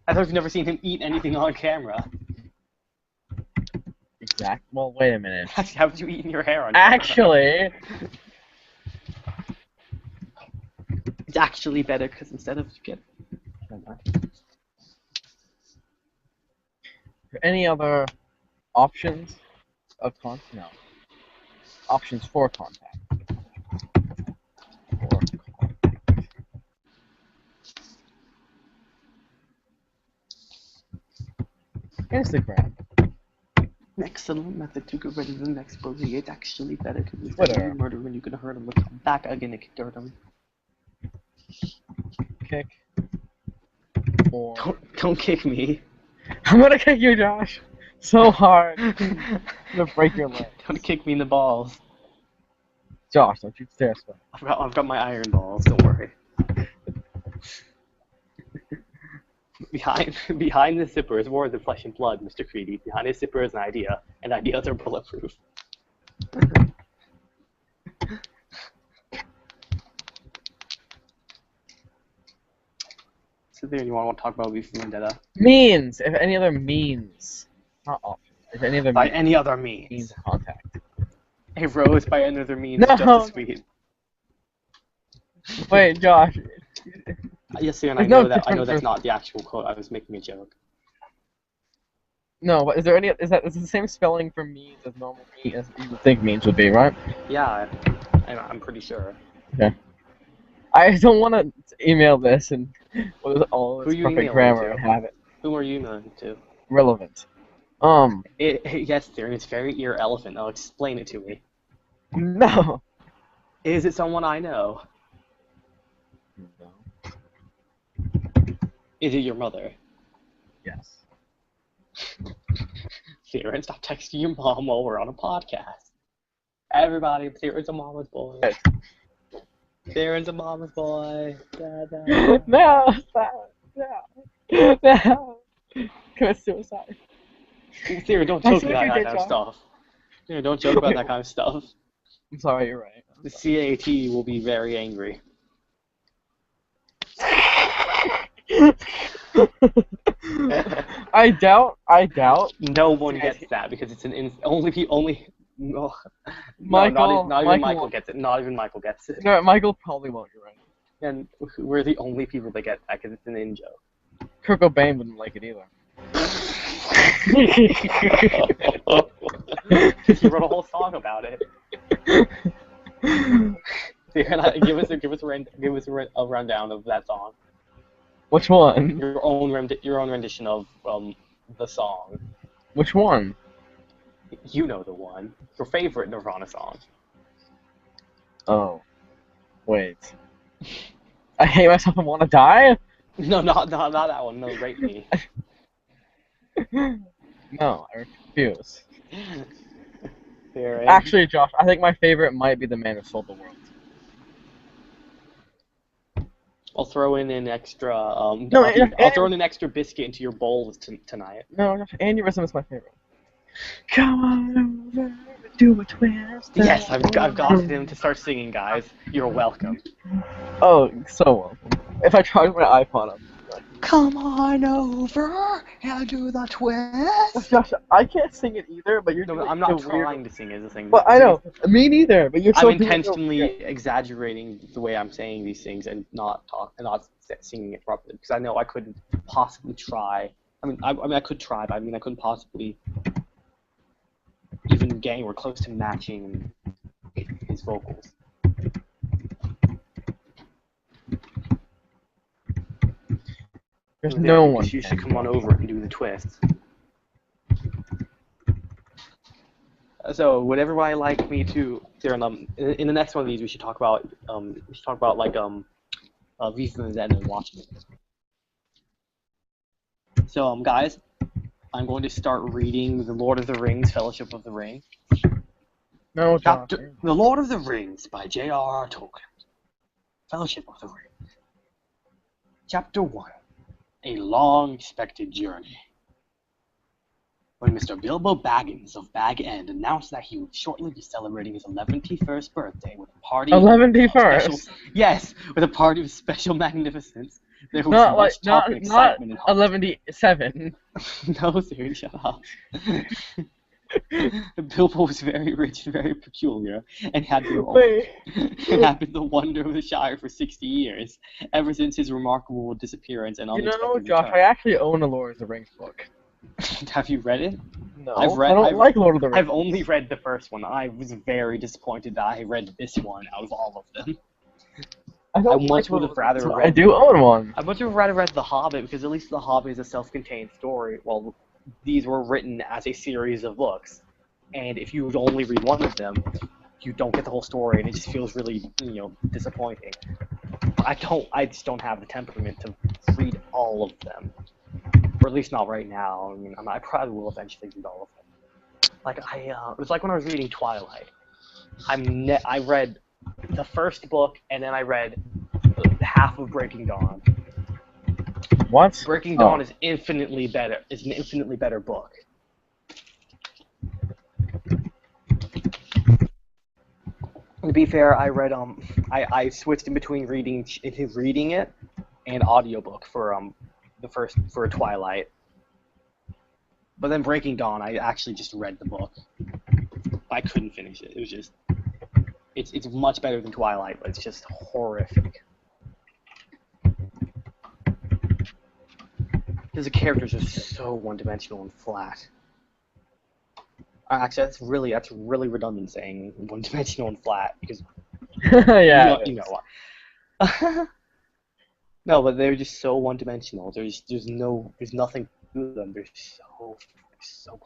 I thought you've never seen him eat anything on camera. Exact. Well, wait a minute. How have you eaten your hair on camera? Actually. It's actually better because instead of Any other options of contact? No. Options for contact. Instagram. excellent method to get rid of the next bully. It's actually better because instead Twitter. of you murder when you can hurt him, look back again and dirt him. Kick. Or... Don't kick me. I'm gonna kick you, Josh. So hard. I'm gonna break your leg. Don't kick me in the balls. Josh, don't you dare spell. I've got my iron balls. Don't worry. Behind the zipper is more than flesh and blood, Mr. Creedy. Behind the zipper is an idea, and ideas are bulletproof. So there, you want to talk about V for Vendetta? Means! If any other means. Not options. If any other By any other means. means of contact. A rose by any other means No. is just as sweet. Wait, Josh. Yes, sir, and There's I know no that difference that's for- not the actual quote. I was making a joke. No, but is there any? Is it the same spelling for means as normal means as you would think means would be, right? Yeah, I'm pretty sure. I don't want to email this and with all Who this you perfect emailing grammar to? and have it Who are you emailing to? relevant. Yes, sir, and it's very irrelevant. Now explain it to me. No. Is it someone I know? No. Is it your mother? Yes. Theron, stop texting your mom while we're on a podcast. Everybody, Theron's a mama's boy. Yes. Theron's a mama's boy. Da, da. No, stop. No. No. Commit suicide. Theron, don't I joke swear about you that did, kind of John. stuff. Theron, don't joke about that kind of stuff. I'm sorry, you're right. The CAT will be very angry. I doubt. No one gets that because it's only. No, Michael. not even Michael gets it. Not even Michael gets it. No, Michael probably won't. You're right. And we're the only people that get that because it's an in joke. Kurt Cobain wouldn't like it either. He wrote a whole song about it. Give us a rundown of that song. Which one? Your own rendition of the song. Which one? You know the one. Your favorite Nirvana song. Oh. Wait. I hate myself and want to die? No, not that one. No, Rape Me. No, I refuse. There, Actually, Josh, I think my favorite might be The Man Who Sold the World. I'll throw in an extra. No, I'll throw in an extra biscuit into your bowl tonight. No, Josh, Aneurysm is my favorite. Come on over, do a twist. Yes, I've got him to start singing, guys. You're welcome. Oh, so welcome. If I charge my iPod up. Come on over and do the twist. Josh, I can't sing it either, but you're doing I'm not the trying weird... to sing it as a thing. But I know, me neither. But you're so I'm intentionally exaggerating the way I'm saying these things and not singing it properly because I know I couldn't possibly try. I could try, but I couldn't possibly even get anywhere close to matching his vocals. There's no one. You should come on over and do the twist. So, would everybody like me to? In the next one of these, we should talk about like V from the Dead and watching it. So, guys, I'm going to start reading The Lord of the Rings: Fellowship of the Ring. No, Josh. The Lord of the Rings by J.R.R. Tolkien. Fellowship of the Ring. Chapter 1. A long-expected journey. When Mr. Bilbo Baggins of Bag End announced that he would shortly be celebrating his 11th birthday with a party... 11th? Yes, with a party of special magnificence. There was much talk and excitement in 11th. No, Siri, shut up. Bilbo was very rich and very peculiar, and had been the wonder of the Shire for 60 years, ever since his remarkable disappearance and unexpected Josh, return. I actually own a Lord of the Rings book. Have you read it? No, I don't like Lord of the Rings. I've only read the first one. I was very disappointed that I read this one out of all of them. I much would have rather read. I do own one. I much would have rather read The Hobbit because at least The Hobbit is a self-contained story. Well, these were written as a series of books, and if you would only read one of them, you don't get the whole story, and it just feels really, disappointing. I just don't have the temperament to read all of them, or at least not right now. I probably will eventually read all of them. Like it was like when I was reading Twilight. I read the first book, and then I read half of Breaking Dawn. What? Breaking Dawn is infinitely better. Is an infinitely better book. To be fair, I read I switched in between reading it and audiobook for Twilight. But then Breaking Dawn, I actually just read the book. I couldn't finish it. It was just it's much better than Twilight, but it's just horrific. Because the characters are so one-dimensional and flat. Actually, that's really redundant saying one-dimensional and flat because yeah, you know what. No, but they're just so one-dimensional. There's nothing to them. They're so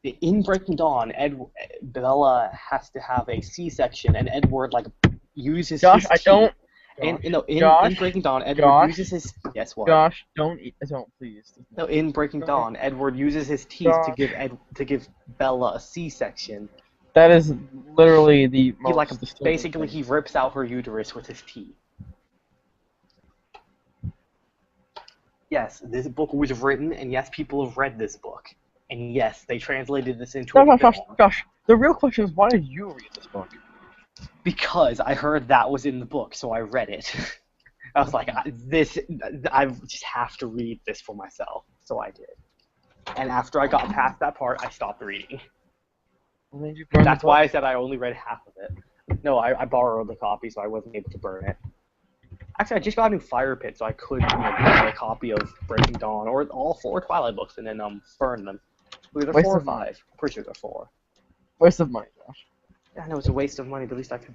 boring. In Breaking Dawn, Bella has to have a C-section, and Edward uses Josh, his I don't. In Breaking Dawn, Edward uses his... Yes, what? Josh, don't please. No, in Breaking Dawn, Edward uses his teeth to give Bella a C-section. That is literally the most basically, he rips out her uterus with his teeth. Yes, this book was written, and yes, people have read this book. And yes, they translated this into a film. Josh, the real question is, why did you read this book? Because I heard that was in the book, so I read it. I was like, I just have to read this for myself, so I did. And after I got past that part, I stopped reading. That's why I said I only read half of it. No, I borrowed the copy, so I wasn't able to burn it. Actually, I just got a new fire pit, so I could buy a copy of Breaking Dawn or all 4 Twilight books and then burn them. Either Waste 4 or of money. 5. I'm pretty sure they're 4. Waste of money, Josh. Yeah, I know it's a waste of money, but at least I could.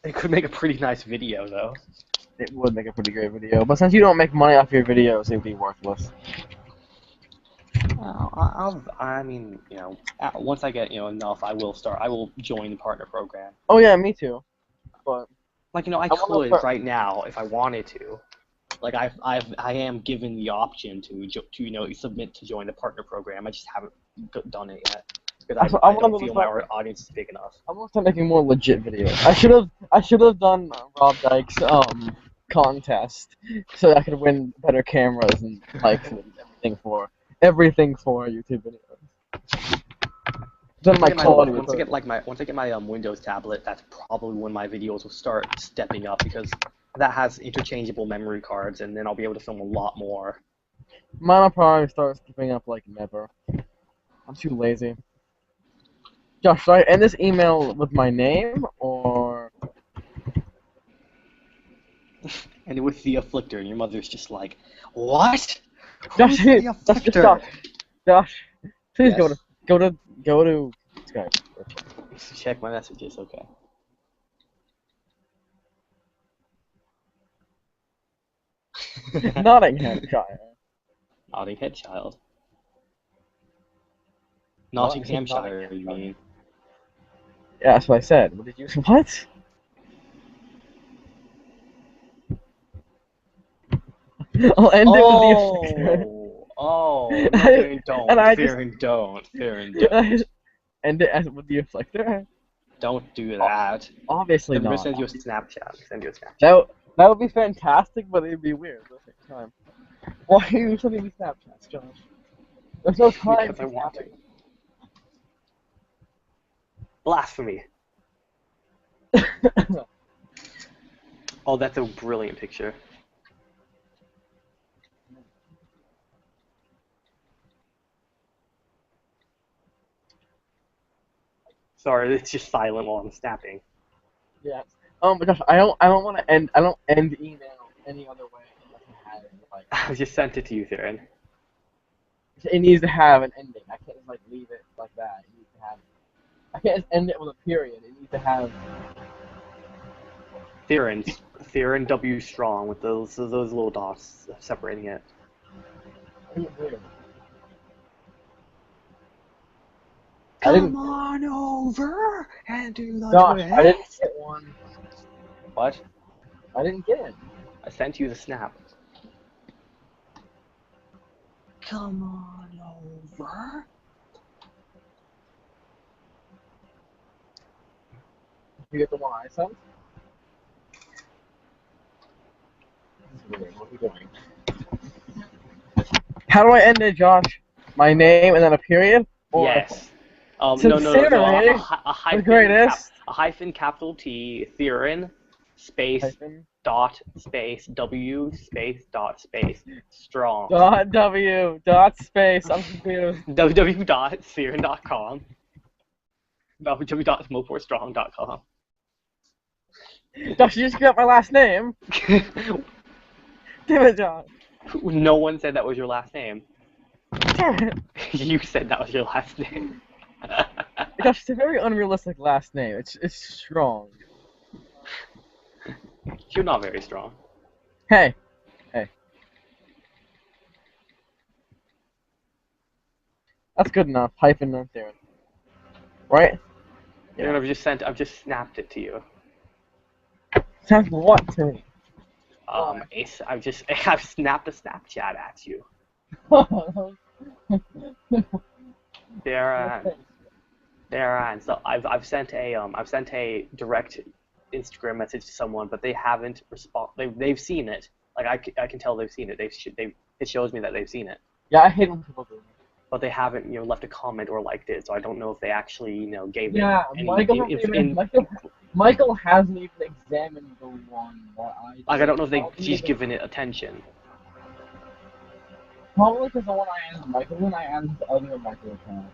It could make a pretty nice video, though. It would make a pretty great video, but since you don't make money off your videos, it'd be worthless. I mean, once I get enough, I will join the partner program. Oh yeah, me too. But Like I I wanna could start- right now if I wanted to. Like I am given the option to submit to join the partner program. I just haven't done it yet because I don't feel my audience is big enough. I'm gonna start making more legit videos. I should have done Rob Dyke's contest so I could win better cameras and mics and everything for YouTube videos. Then my quality. Once I get my Windows tablet, that's probably when my videos will start stepping up because that has interchangeable memory cards, and then I'll be able to film a lot more. Mine will probably start stepping up like never. I'm too lazy. Josh, should I end this email with my name or? And with the afflictor, and your mother's just like, what? Josh, Who's the afflictor? Josh, please Yes. go to Skype. Check my messages, okay. Nottinghamshire. Nottinghamshire. Nottinghamshire, you mean? Yeah, that's what I said. What did you say? What? I'll end it with the afflictor. Oh, Theron, don't. And I Theron, don't. Theron, don't. End it with the afflictor? Don't do that. Obviously I'm gonna not. send you a Snapchat. That would be fantastic, but it'd be weird at the same time. Why are you sending me Snapchats, Josh? There's no time. Because I want to. Blasphemy. Oh, that's a brilliant picture. Sorry, it's just silent while I'm snapping. Yeah. But Josh, I don't want to end. I don't end email any other way unless it has like. I just sent it to you, Theron. It needs to have an ending. I can't just like leave it like that. It needs to have. I can't just end it with a period. It needs to have. Theron W strong with those little dots separating it. Weird. Come on over and do the Josh, twist. I didn't get one. What? I didn't get it. I sent you the snap. Come on over. Did you get the one I sent? This is weird. What are you doing? How do I end it, Josh? My name and then a period? Or Yes. No. Sincerely, A hyphen, the greatest. a hyphen capital T, Theron, space, Hyphen. dot, space, W, space, dot, space, strong. Dot W. Dot space. I'm confused. www.theron.com. www.smokeforstrong.com. Josh, you just got my last name. Damn it, Josh. No one said that was your last name. Damn it. You said that was your last name. Josh, it's a very unrealistic last name. It's strong. You're not very strong. Hey. That's good enough. Hyphen on there. Right? Yeah. I've just snapped it to you. Sounds what to me? I've snapped a Snapchat at you. And so I've sent a direct Instagram message to someone, but they haven't they've seen it. Like I can tell they've seen it. It shows me that they've seen it. Yeah, I hate when people do that. But they haven't left a comment or liked it, so I don't know if they actually gave it. Yeah, Michael hasn't even examined the one that I. Like I don't know if she's given it attention. Probably because the one I added Michael and I added the other Michael account.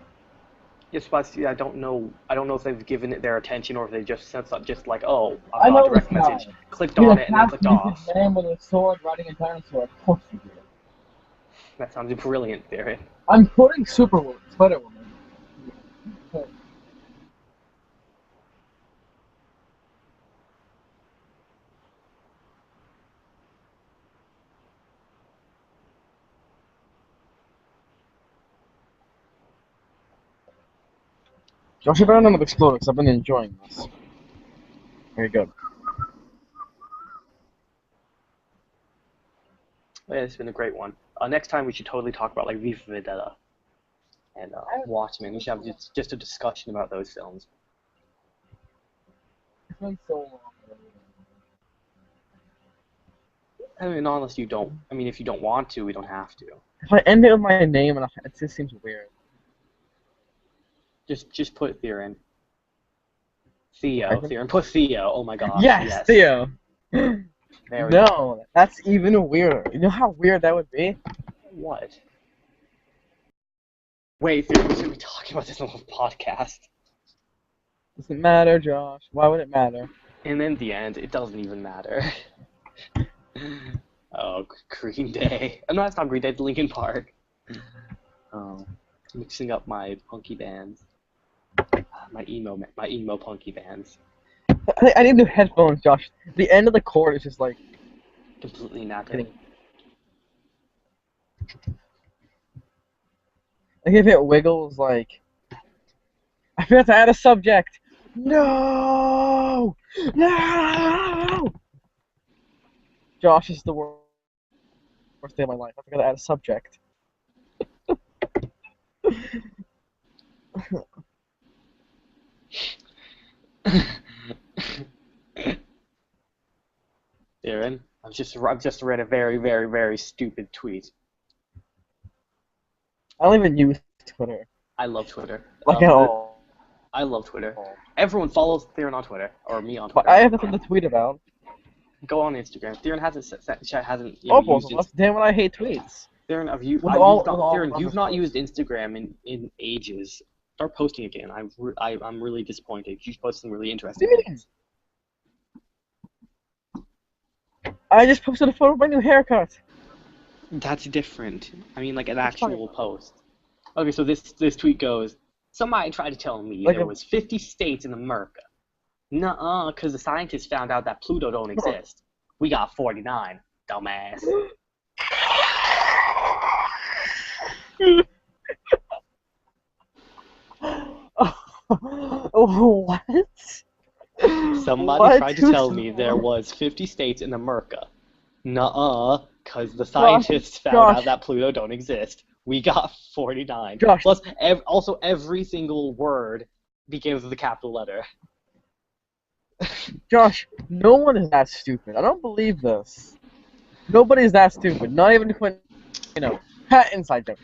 Yes, but I don't know. I don't know if they've given it their attention or if they just sent up just like, oh, I know this direct message, guy. clicked He's on a it and then clicked off. half-naked man with a sword riding a dinosaur. Of course you do. That sounds brilliant, Theron. I'm quoting Spider Woman. Josh, you better not explode because I've been enjoying this. Very good. Yeah, it's been a great one. Next time we should totally talk about like V for Vendetta and Watchmen. We should have just a discussion about those films. It's been so long. I mean, unless you don't. I mean, if you don't want to, we don't have to. If I end it with my name, and it just seems weird. Just put Theron. Theron. Put Theo. Oh my gosh. Yes, Theo. There we No, go. that's even weirder. You know how weird that would be? What? Wait, Theron, we shouldn't be talking about this on the podcast. Doesn't matter, Josh. Why would it matter? And in the end, it doesn't even matter. Oh, Green Day. No, it's not Green Day, it's Linkin Park. Oh, mixing up my punky bands. My emo punky bands. I need new headphones, Josh. The end of the cord is just like Completely knackered. Like if it wiggles, like I forgot to add a subject. No, no. Josh is the worst day of my life. I forgot to add a subject. Aaron, I've just read a very, very, very stupid tweet. I don't even use Twitter. I love Twitter. Like at all. I love Twitter. Everyone follows Theron on Twitter, or me on Twitter. But I have nothing to tweet about. Go on Instagram. Theron hasn't Both of us. Damn it, I hate tweets. Theron, you've not used Instagram in ages. Start posting again. I'm really disappointed. You post some really interesting things. I just posted a photo of my new haircut. That's different. I mean, like an actual post. Okay, so this tweet goes, somebody tried to tell me there was 50 states in America. Nuh-uh, because the scientists found out that Pluto don't exist. We got 49, dumbass. What? Somebody tried to tell me there was 50 states in America. Nuh-uh, because the scientists found out that Pluto don't exist. We got 49. Josh. Plus, also every single word begins with a capital letter. Josh, no one is that stupid. I don't believe this. Nobody's that stupid. Not even Quentin. Hat inside joke.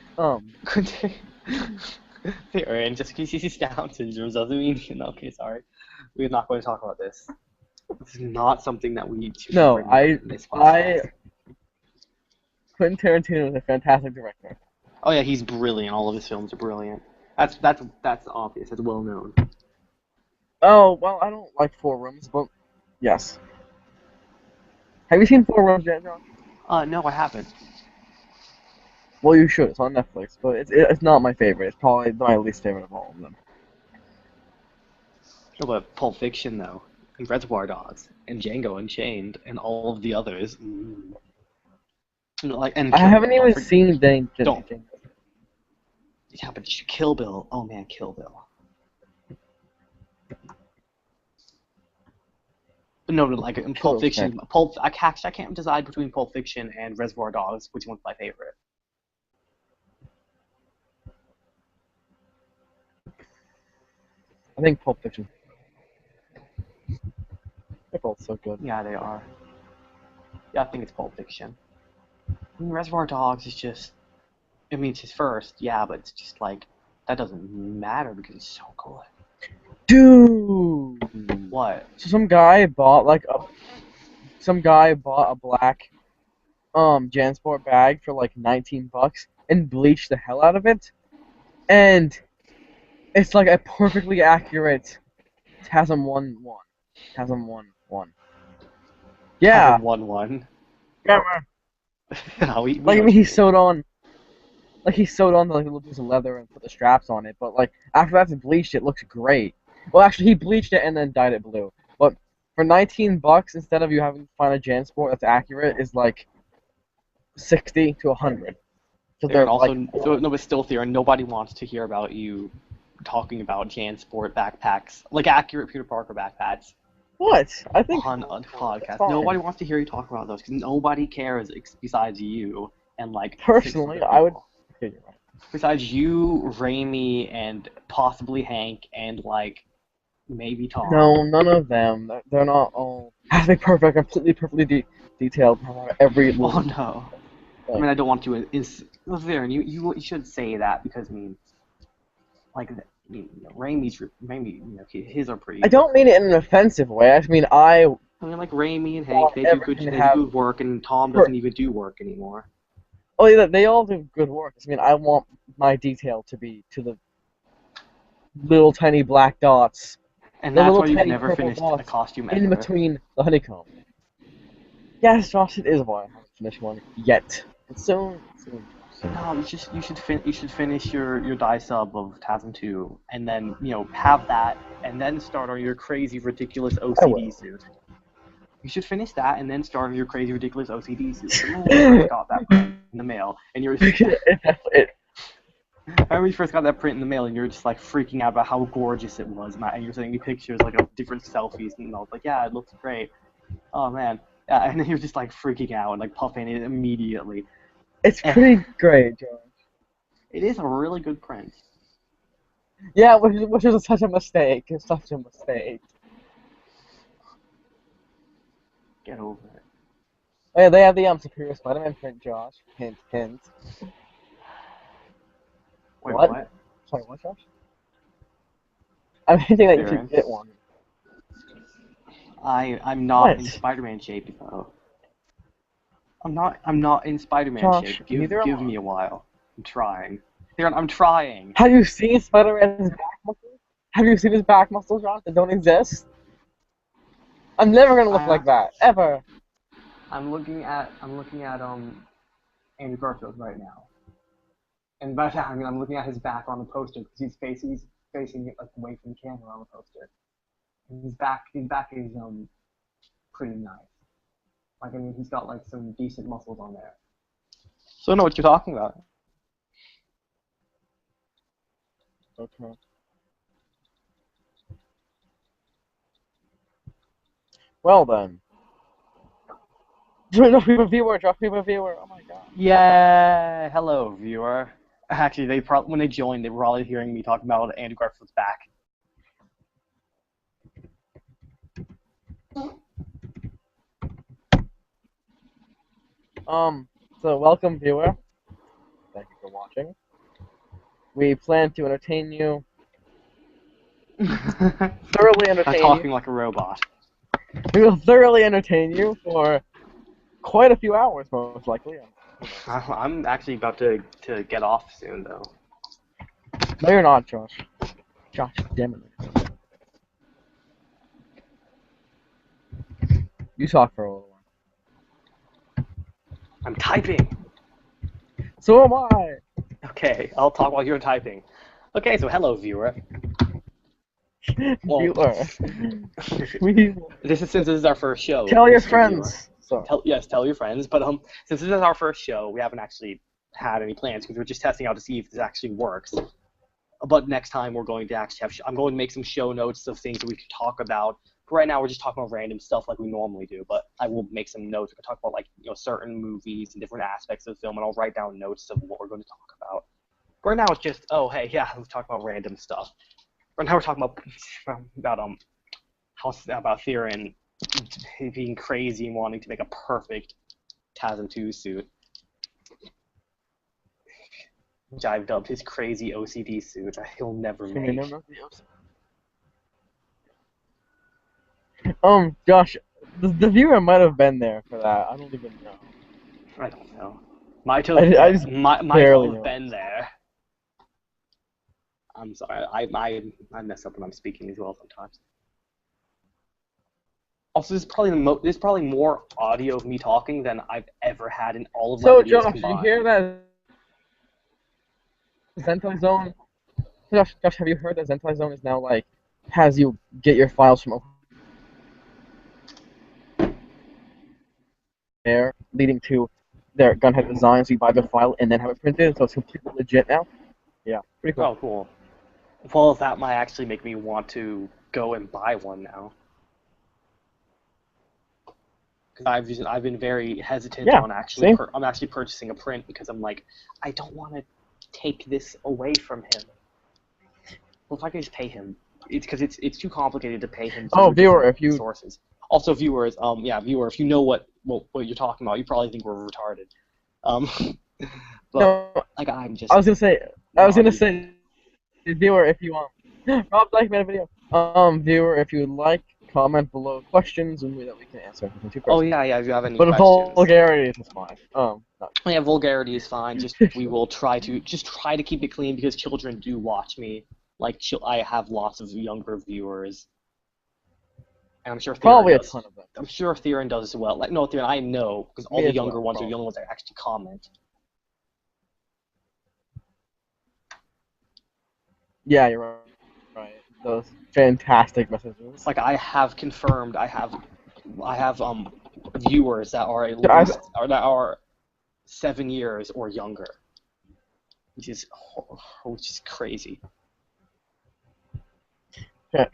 Theron, just because he's Down syndrome doesn't mean. Okay, sorry. We're not going to talk about this. This is not something that we need to. No, Quentin Tarantino is a fantastic director. Oh yeah, he's brilliant. All of his films are brilliant. That's obvious. That's well known. Oh well, I don't like Four Rooms, but yes. Have you seen Four Rooms yet, John? No, I haven't. Well, you should. It's on Netflix, but it's not my favorite. It's probably my least favorite of all of them. No, but Pulp Fiction though, and Reservoir Dogs, and Django Unchained, and all of the others. And I haven't even seen Django. Yeah, but Kill Bill. Oh man, Kill Bill. No, like in Pulp Fiction. I can't decide between Pulp Fiction and Reservoir Dogs. Which one's my favorite? I think Pulp Fiction. They're both so good. Yeah, they are. Yeah, I think it's Pulp Fiction. I mean, Reservoir Dogs is just. I mean, it's his first, yeah, but it's just like that doesn't matter because it's so good. Dude. What? So some guy bought a black JanSport bag for like $19 and bleached the hell out of it, and It's like a perfectly accurate TASM 1-1. TASM 1-1. Has a Yeah. 1-1. Yeah. No, we Like I know mean, what you mean. he sewed on like a little piece of leather and put the straps on it. But like after that's bleached, it looks great. Well, actually, he bleached it and then dyed it blue. But for $19, instead of you having to find a JanSport that's accurate, is like 60 to 100. So Theron they're also, like, no, but still, Theron, nobody wants to hear about you talking about JanSport backpacks, like accurate Peter Parker backpacks, what? I think on a it's podcast. fine. Nobody wants to hear you talk about those because nobody cares besides you and like 6 Personally, other I would. people. Okay, you're right. Besides you, Raimi, and possibly Hank, and like maybe Tom. No, none of them. They're not all. Has to be perfect, completely perfectly detailed. Every Oh little no. I thing. mean, I don't want to. Well, Theron, you should say that because I mean, like, Raimi, his are I pretty. don't mean it in an offensive way. I just mean I I mean, like Raimi and Hank, want everything to they do have. good work, and Tom Per- doesn't even do work anymore. oh, yeah, they all do good work. I mean, I want my detail to be to the little tiny black dots, And the that's little why you've tiny never purple finished a dots costume in ever. between the honeycomb. Yes, Josh, it is why I haven't finished one yet. But soon, soon, soon. No, you should finish your dye sub of TASM 2, and then have that, and then start on your crazy ridiculous I OCD will. suit. You should finish that and then start on your crazy ridiculous OCD suit. I remember when you first got that print in the mail, and you're. I remember you first got that print in the mail, and you're just like freaking out about how gorgeous it was, and you're sending me pictures like of different selfies, and I was like, yeah, it looks great. Oh man, yeah, and then you're just like freaking out and like puffing it immediately. It's pretty great, Josh. It is a really good print. Yeah, which is such a mistake. It's such a mistake. Get over it. Oh, yeah, they have the Superior Spider-Man print, Josh. Hint, hint. Wait, What? what? Sorry, what, Josh? I'm hinting that you should Terrence? get one. I'm not in What? Spider-Man shape though. I'm not in Spider-Man Josh, shape. neither am Give I. me a while. I'm trying. Theron, I'm trying. Have you seen Spider-Man's back muscles? Have you seen his back muscles, Josh, that don't exist? I'm never gonna look I like that. Ever. I'm looking at Andrew Garfield right now. And by that I mean I'm looking at his back on the poster because he's facing it like away from the camera on the poster. And his back is pretty nice. Like I mean he's got like some decent muscles on there. So I know what you're talking about. Okay. Well then. Drop me a viewer, drop me a viewer. Oh my god. Yeah, hello viewer. Actually, when they joined, they were probably hearing me talking about Andrew Garfield's back. So welcome viewer. Thank you for watching. We plan to entertain you. Thoroughly I'm entertain talking you. like a robot. We will thoroughly entertain you for quite a few hours, most likely. I'm actually about to get off soon, though. No, you're not, Josh. Josh, damn it. You talk for a little while. I'm typing. So am I. Okay, I'll talk while you're typing. Okay, so hello, viewer. Well, Viewer. Since this is our first show. Tell your Mr. friends. Viewer. Tell your friends. But since this is our first show, we haven't actually had any plans because we're just testing out to see if this actually works. But next time we're going to actually have. I'm going to make some show notes of things that we could talk about. But right now we're just talking about random stuff like we normally do. But I will make some notes. We can talk about like certain movies and different aspects of the film, and I'll write down notes of what we're going to talk about. But right now it's just let's talk about random stuff. Right now we're talking about Theron being crazy and wanting to make a perfect TASM 2 suit, which I've dubbed his crazy OCD suit. He'll never make. Josh, the viewer might have been there for that. I don't even know. I don't know. Might I just have barely know. been there. I'm sorry. I mess up when I'm speaking as well sometimes. Also, there's probably more audio of me talking than I've ever had in all of my So, videos Josh, did you combined. hear that Zentai Zone? Josh, have you heard that Zentai Zone is now like has you get your files from there, leading to their gunhead design, so you buy the file and then have it printed, so it's completely legit now. Yeah, pretty cool. Oh, cool. Well, that might actually make me want to go and buy one now. Because I've been very hesitant Yeah, on actually same. I'm actually purchasing a print because I'm like, I don't want to take this away from him. Well, if I can just pay him, it's because it's too complicated to pay him Oh, through viewer, different if you sources. Also, viewers, viewer, if you know what you're talking about, you probably think we're retarded. Um, but no, like I'm I just was gonna say, not even. viewer, if you Rob like made a video. Viewer, if you would like, comment below questions and that we can answer between two Oh persons. yeah, if you have any But questions. vulgarity is fine. No. Yeah, vulgarity is fine. Just we will try to keep it clean because children do watch me. Like I have lots of younger viewers, and I'm sure Theron Probably a does. ton of them. I'm sure Theron does as well. Like no, Theron, I know because all Me the as younger well, ones are the probably. only ones that actually comment. Yeah, you're right. Right. Those fantastic messages. Like I have confirmed, I have viewers that are at Dude, I, least or that are 7 years or younger, which is crazy. yeah.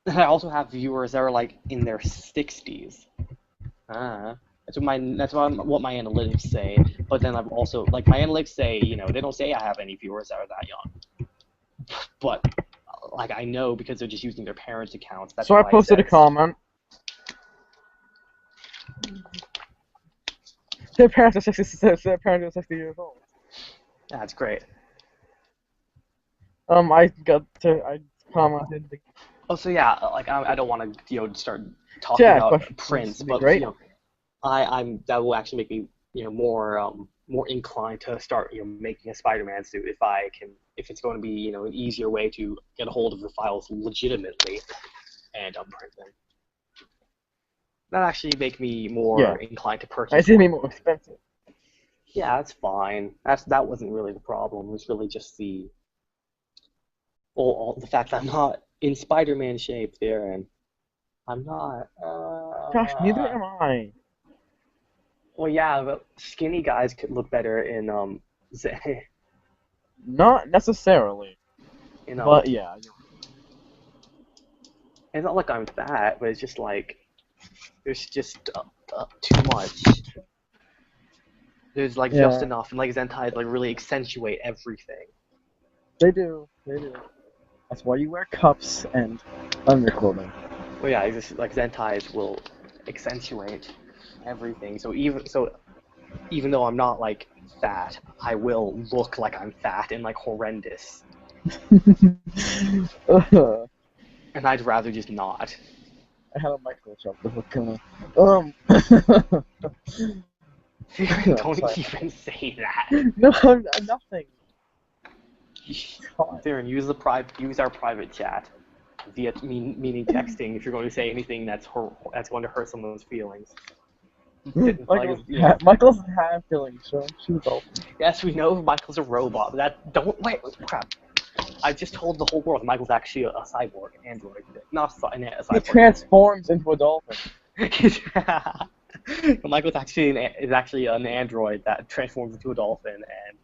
And I also have viewers that are like in their 60s. That's what my analytics say. But then I've also like my analytics say, they don't say I have any viewers that are that young. But like I know because they're just using their parents' accounts. That's So I why it posted a says. comment. Their parents are 60 years old. That's great. I commented. Oh, so yeah, like I don't want to start talking Yeah, about questions prints, would be but great. I'm that will actually make me more inclined to start making a Spider-Man suit if it's going to be an easier way to get a hold of the files legitimately and print them. That actually make me more Yeah, inclined to purchase it's gonna be one. more expensive. Yeah, that's fine. That wasn't really the problem. It was really just the fact that I'm not in Spider-Man shape there, and I'm not. Gosh, neither am I. Well, yeah, but skinny guys could look better in Not necessarily, in but yeah. It's not like I'm fat, but it's just like there's just too much. There's like just Yeah, enough, and like Zentai like really accentuate everything. they do. They do. That's why you wear cups and underclothing. Well, yeah, it's just like Zentais will accentuate everything. Even though I'm not like fat, I will look like I'm fat and like horrendous. I And I'd rather just not. had a microchip that was kind of. Don't Sorry. even say that. No, I'm nothing. Darren, use our private chat via meaning texting if you're going to say anything that's going to hurt someone's feelings. Michael's half feeling, so she was open. Yes, we know Michael's a robot, but wait, crap. I just told the whole world Michael's actually a cyborg android, not a cyborg. He transforms into a dolphin. Michael's actually an android that transforms into a dolphin, and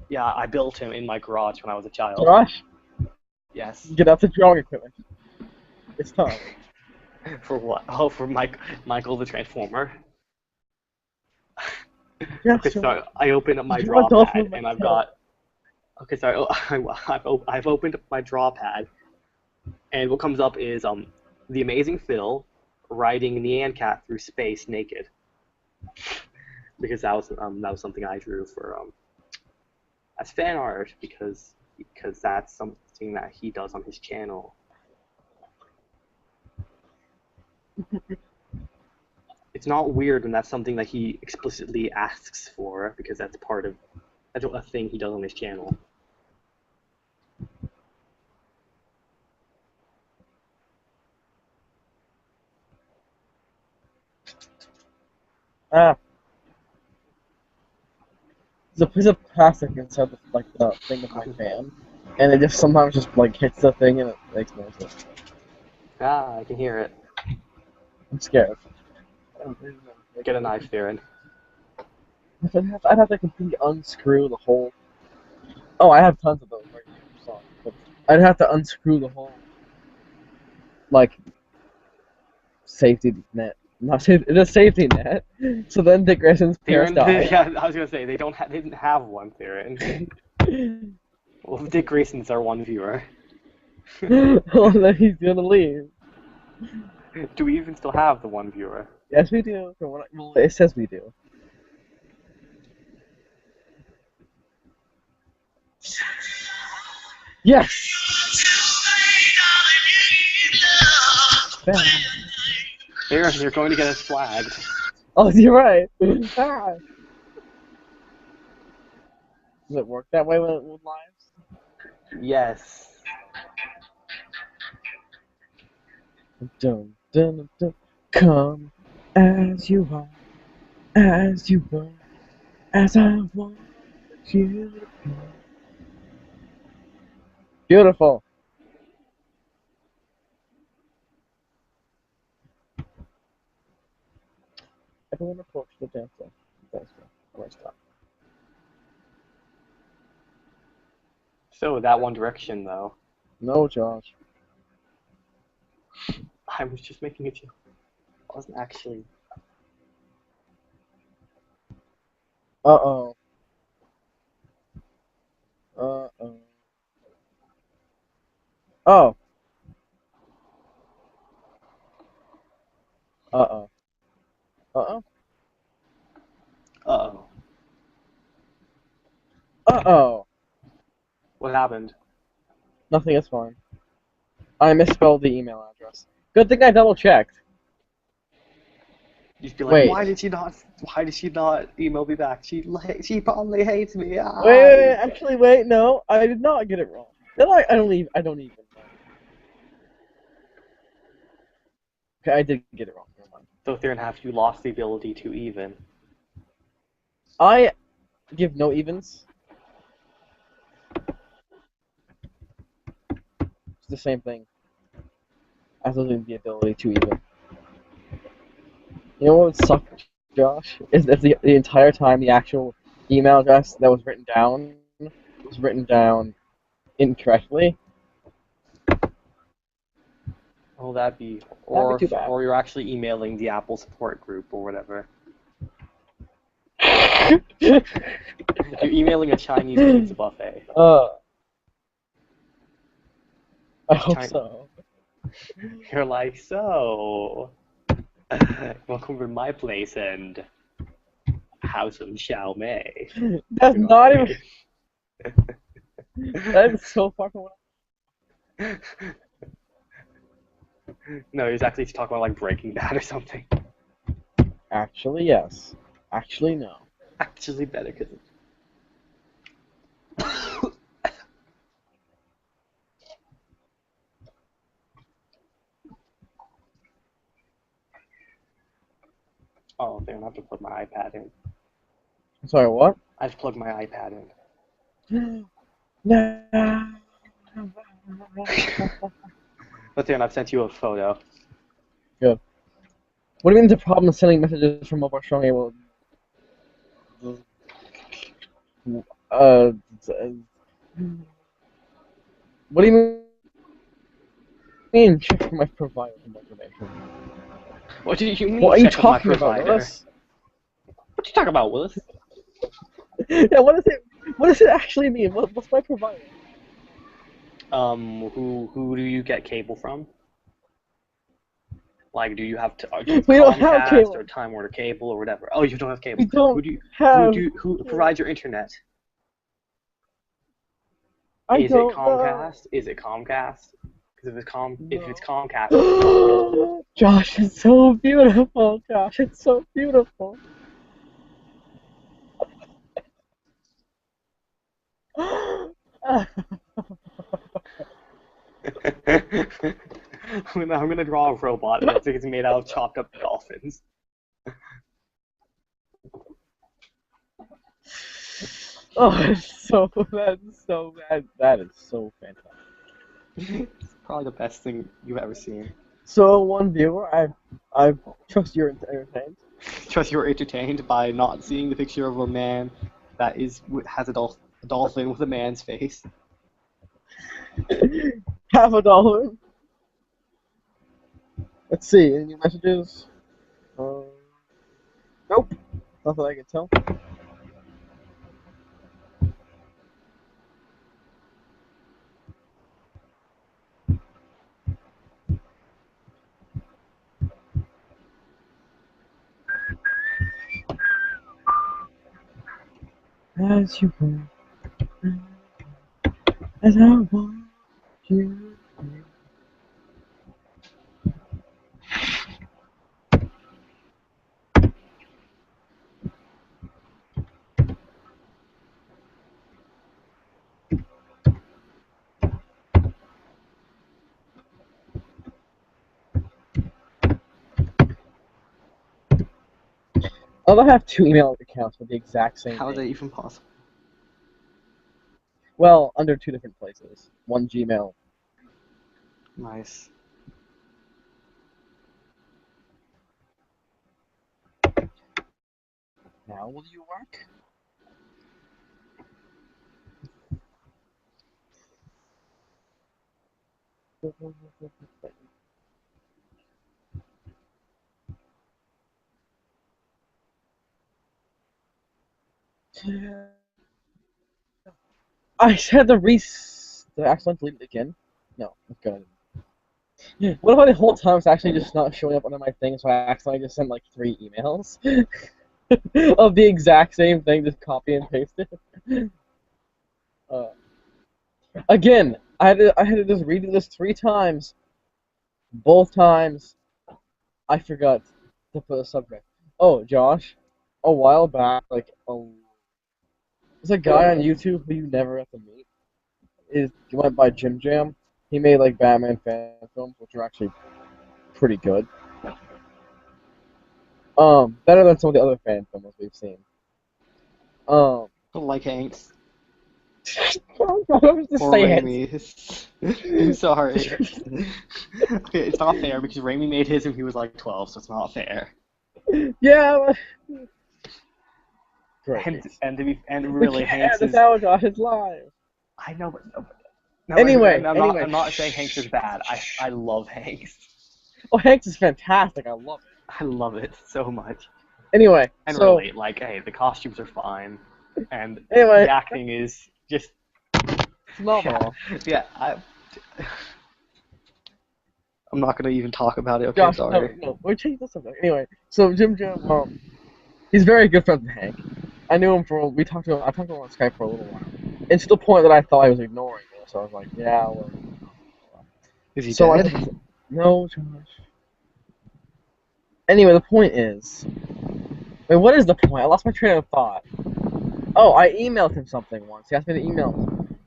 yeah, I built him in my garage when I was a child. Josh, Yes. get out the drawing equipment. It's time. For what? Oh, for Michael the Transformer. Yeah, Okay, sure. sorry. I opened up my You draw want dolphin pad, with my and I've tail. got. Okay, sorry. I've opened up my draw pad, and what comes up is the amazing Phil riding Nyan Cat through space naked. Because that was something I drew for as fan art because that's something that he does on his channel. It's not weird when that's something that he explicitly asks for because that's a thing he does on his channel. Ah, there's a piece of plastic inside the thing of my fan, and it just sometimes just like hits the thing and it makes noise. Ah, I can hear it. I'm scared. Get a knife, Theron. I'd have to completely unscrew the whole. Oh, I have tons of those right here. Sorry, but I'd have to unscrew the whole like safety net. Not safety, it's a safety net. So then Dick Grayson's parents Theron, die. yeah, I was gonna say they didn't have one, Theron. Well, Dick Grayson's our one viewer. Well, then he's gonna leave. Do we even still have the one viewer? Yes, we do. Well, it says we do. Yes. Theron, you're going to get us flagged. Oh, you're right. Ah. Does it work that way with lives? Yes. Dun, dun, dun. Come as you are, as you were, as I want you to be. Beautiful. Everyone approach the dancer. That's right. Stop. So that One Direction, though. No, Josh. I was just making a joke. I wasn't actually. Uh-oh. Uh-oh. Oh. Uh-oh. Uh-oh. Uh-oh. Uh-oh. What happened? Nothing is fine. I misspelled the email address. Good thing I double-checked. You'd be like, Wait. why did she not email me back? She probably hates me. Ah. Wait, actually, wait, no. I did not get it wrong. No, I don't even know. Okay, I did get it wrong. Never mind. So Theron, have you lost the ability to even? I give no evens. It's the same thing as losing the ability to even. You know what would suck, Josh? Is if the entire time the actual email address that was written down incorrectly. Oh, that'd be Too bad. or you're actually emailing the Apple support group or whatever. You're emailing a Chinese pizza buffet. I hope so. You're like, so, welcome to my place and have some chow mein. That's not even. That's so far from what. No, he's actually talking about like Breaking Bad or something. Actually, yes. Actually, no. Actually, better because. Oh, damn, I have to plug my iPad in. Sorry, what? I have to plug my iPad in. No. But then I've sent you a photo. Good. What do you mean the problem is sending messages from mobile strong able? What do you mean check my provider information? What do you mean? What are you check my talking about, provider? Willis? What you talking about, Willis? Yeah, what does it actually mean? What's my provider? Who do you get cable from? Like, do you have We don't have Comcast cable. or Time Warner Cable or whatever? Oh, you don't have cable. We don't have. Who provides your internet? I Is it don't Comcast? know. Is it Comcast? Because if it's Comcast, Josh, it's so beautiful. Josh, it's so beautiful. I'm gonna draw a robot and I think it's made out of chopped up dolphins. Oh, that is so fantastic. It's probably the best thing you've ever seen. So one viewer, I trust you're entertained. Trust you were entertained by not seeing the picture of a man that has a dolphin with a man's face. Half a dollar. Let's see, any new messages? Nope, not that I can tell. As you were, as I want you. I'll have two email accounts with the exact same How is that name. even possible? Well, under two different places. One Gmail. Nice. Now will you work? I had to Did I accidentally delete it again? No, that's good. What if the whole time it's actually just not showing up under my thing, so I accidentally just sent like 3 emails of the exact same thing, just copy and paste it? Uh, Again, I had to just redo this 3 times. Both times, I forgot to put a subject. Oh, Josh, a while back, there's a guy on YouTube who you never have to meet. He went by Jim Jam. He made like Batman fan films, which are actually pretty good. Better than some of the other fan films we've seen. Um, Like Hanks I was just or say it. Raimi. I'm sorry. Okay, it's not fair because Raimi made his when he was like 12, so it's not fair. Yeah, great. And really Hanks That's is. how Josh's live. I know, but no, Anyway, I'm not saying Hanks is bad. I love Hanks. Oh, Hanks is fantastic. I love it. I love it so much. Anyway, And so really, like, hey, the costumes are fine, and anyway, the acting is just phenomenal. yeah. I'm not gonna even talk about it. Okay, Josh, sorry. no, we changed the subject. Anyway, so Jim Jam, he's very good friends with Hank. I knew him I talked to him on Skype for a little while. And to the point that I thought he was ignoring me, so I was like, yeah, well. Is he So dead? no, Josh. Anyway, the point is, wait, what is the point? I lost my train of thought. Oh, I emailed him something once. He asked me to email him,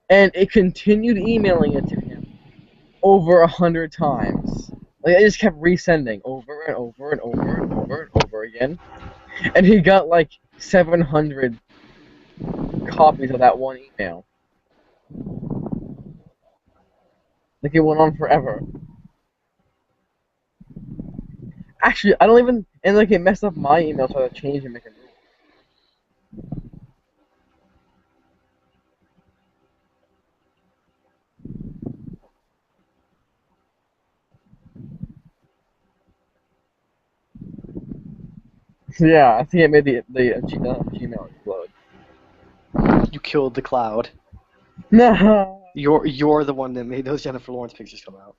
and it continued emailing it to him over 100 times. Like I just kept resending over and over and over and over and over again, and he got like 700 copies of that one email. Like it went on forever. Actually, I don't even, and like it messed up my email, so I had to change and make a new one. Yeah, I think it made the Gmail explode. You killed the cloud. No. You're the one that made those Jennifer Lawrence pictures come out.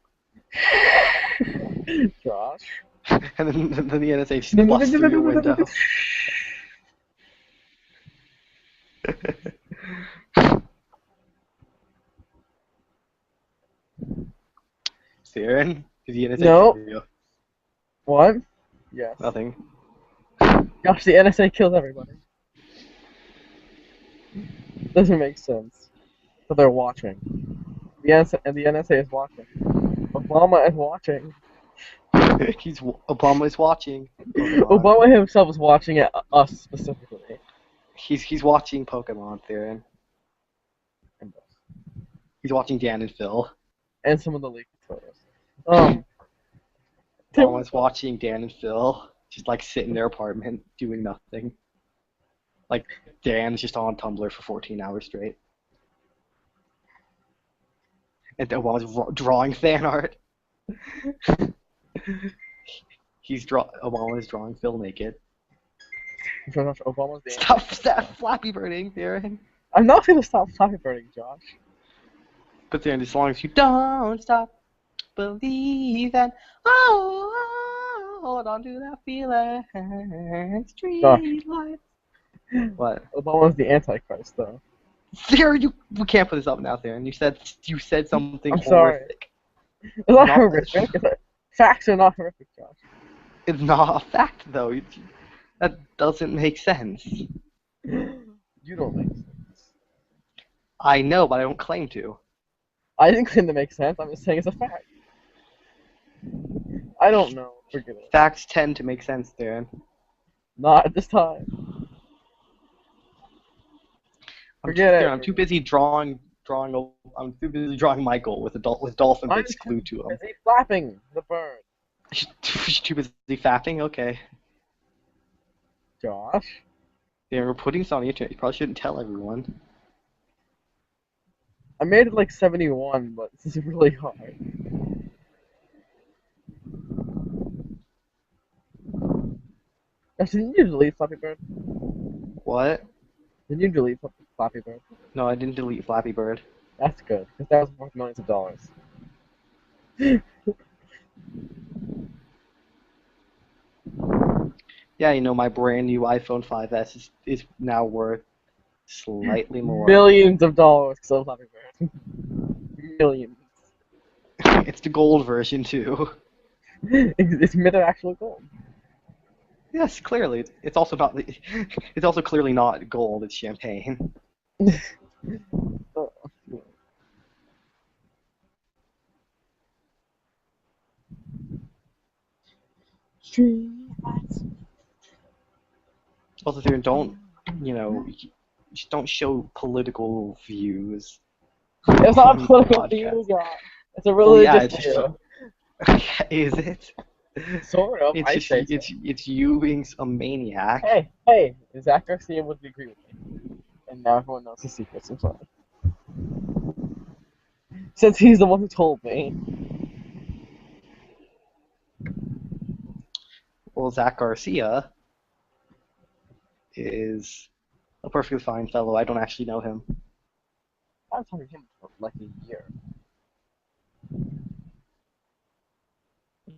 Josh. And then the NSA just busts through your window. Siren? Did the NSA No. kill you? What? Yes. Nothing. Gosh, the NSA kills everybody. Doesn't make sense. But they're watching. The NSA is watching. Obama is watching. Obama is watching. Oh, Obama himself is watching it, us specifically. He's watching Pokemon Theron. And He's watching Dan and Phil. some of the leaked photos. Um, there was- Mama's watching Dan and Phil just like sit in their apartment doing nothing. Like Dan's just on Tumblr for 14 hours straight. And Obama's drawing fan art. Obama's drawing Phil naked. Obama's the Stop Flappy Birding, Theron. I'm not gonna stop Flappy Birding, Josh. But then as long as you don't stop believing, hold on to that feeling, street lights. What? Obama's the Antichrist, though. Theron, we can't put this up now, Theron. You said something I'm sorry. horrific. It's not horrific. Facts are not horrific, Josh. It's not a fact, though. That doesn't make sense. You don't make sense. I know, but I don't claim to. I didn't claim to make sense. I'm just saying it's a fact. I don't know. Forget it. Facts tend to make sense, Theron. Not at this time. Forget it. I'm too busy drawing. I'm too busy drawing Michael with dolphin bits glued to him. Busy flapping the bird. She's too busy fapping. Okay. Josh. Yeah, we're putting this on the internet. You probably shouldn't tell everyone. I made it like 71, but this is really hard. Didn't you delete Flappy Bird? What? Didn't you delete Flappy Bird? No, I didn't delete Flappy Bird. That's good, because that was worth millions of dollars. Yeah, my brand new iPhone 5S is now worth slightly more. Millions of dollars because of Flappy Bird. Millions. It's the gold version too. It's made of actual gold. Yes, clearly. It's also not. It's also clearly not gold. It's champagne. Also, Theron, don't just don't show political views. It's not a political view, God. It's a religious view. Is it? Sort of. It's you being a maniac. Hey, Zach Garcia would agree with me. And now everyone knows his secrets, I'm sorry. Since he's the one who told me. Well, Zach Garcia is a perfectly fine fellow. I don't actually know him. I've talked to him for like a year.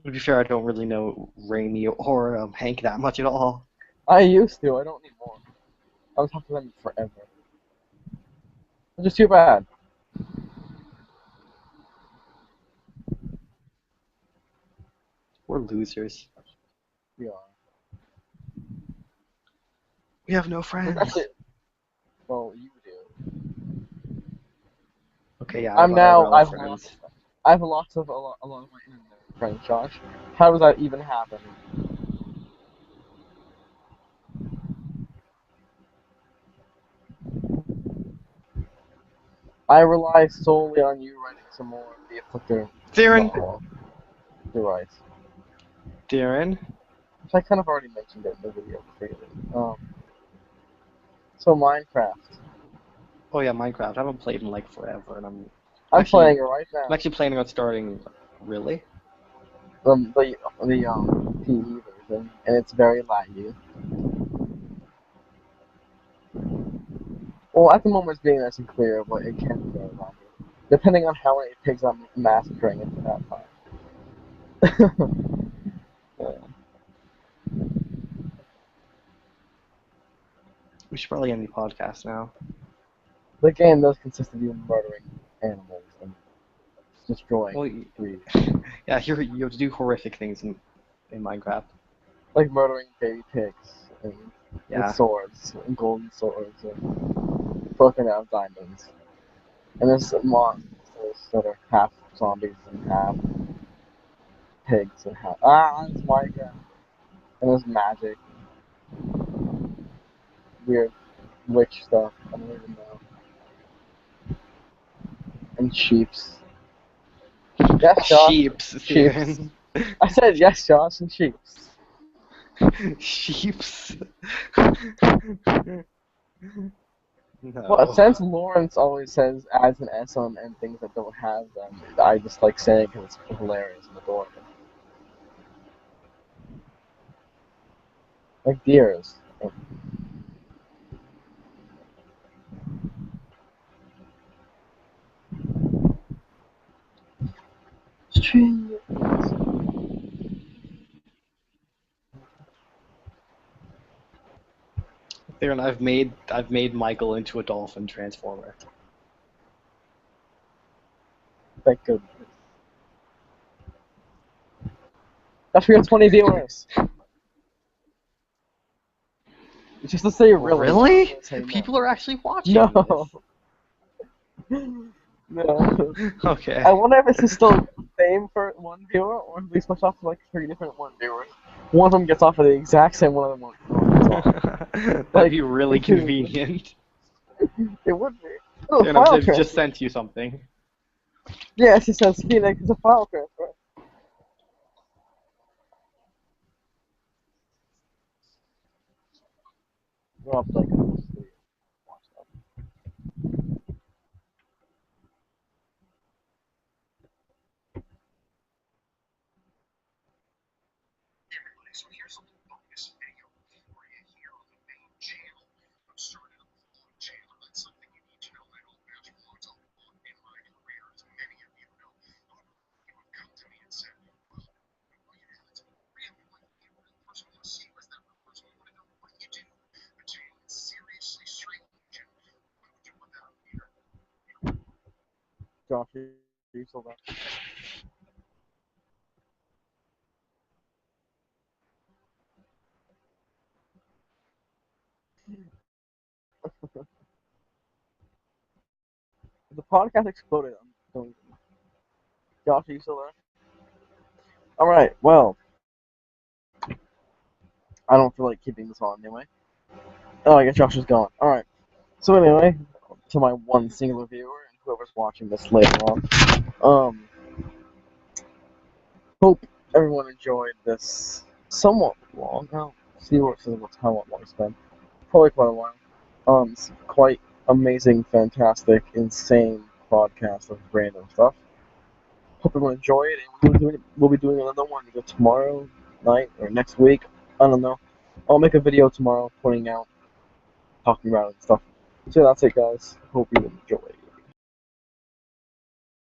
To be fair, I don't really know Raimi or Hank that much at all. I used to. I don't need more. I was talking to them forever. It's just too bad. We're losers. We are. We have no friends. Actually, well, you do. Okay, yeah. I friends. have a lot of my internet friends, Josh. How does that even happen? I rely solely on you writing some more of the Afflictor. Theron. You're right. Darren. Which I kind of already mentioned it in the video freely. So Minecraft. Oh yeah, Minecraft. I haven't played in like forever, and I'm playing it right now. I'm actually planning on starting. Really? The PE version, and it's very laggy. Well, at the moment it's being nice and clear, but it can be very laggy, depending on how many pigs I'm massacring at that time. Yeah. We should probably end the podcast now. The game does consist of you murdering animals and destroying trees. Yeah, you have to do horrific things in Minecraft. Like murdering baby pigs and with swords, and golden swords, and poking out diamonds. And there's monsters that are half zombies and half pigs and half... it's Minecraft. And there's magic. Weird. witch stuff. I don't even know. And sheeps. Yes, Josh. Sheeps, Sheeps. Steven. I said yes, Josh, and sheeps. Sheeps. Well, No. since Lawrence always says adds an S on and things that don't have them, I just like saying it because it's hilarious and adorable. Like deers. String. Theron, I've made Michael into a dolphin transformer. Thank goodness. That's for your 20 viewers. Just to say really. Really? Say no. People are actually watching No. No. this. Okay. I wonder if this is still the same for one viewer, or if we switch off to like 3 different one viewers. One of them gets off at the exact same one of them gets off. That'd be really convenient. It would be. Oh, And file I've transfer. just sent you something. Yeah, it says Phoenix is a file transfer. Go up like watch that. Josh, you still there? The podcast exploded. Josh, are you still there? Alright, well, I don't feel like keeping this on anyway. Oh, I guess Josh is gone. Alright. So anyway, to my one singular viewer and whoever's watching this later on, hope everyone enjoyed this somewhat long. I'll see what says what's how long it's been. Probably quite a while. It's quite amazing, fantastic, insane podcast of random stuff. Hope everyone enjoyed it. And we'll be doing another one either tomorrow night or next week. I don't know. I'll make a video tomorrow pointing out, talking about it and stuff. So that's it, guys. Hope you enjoyed.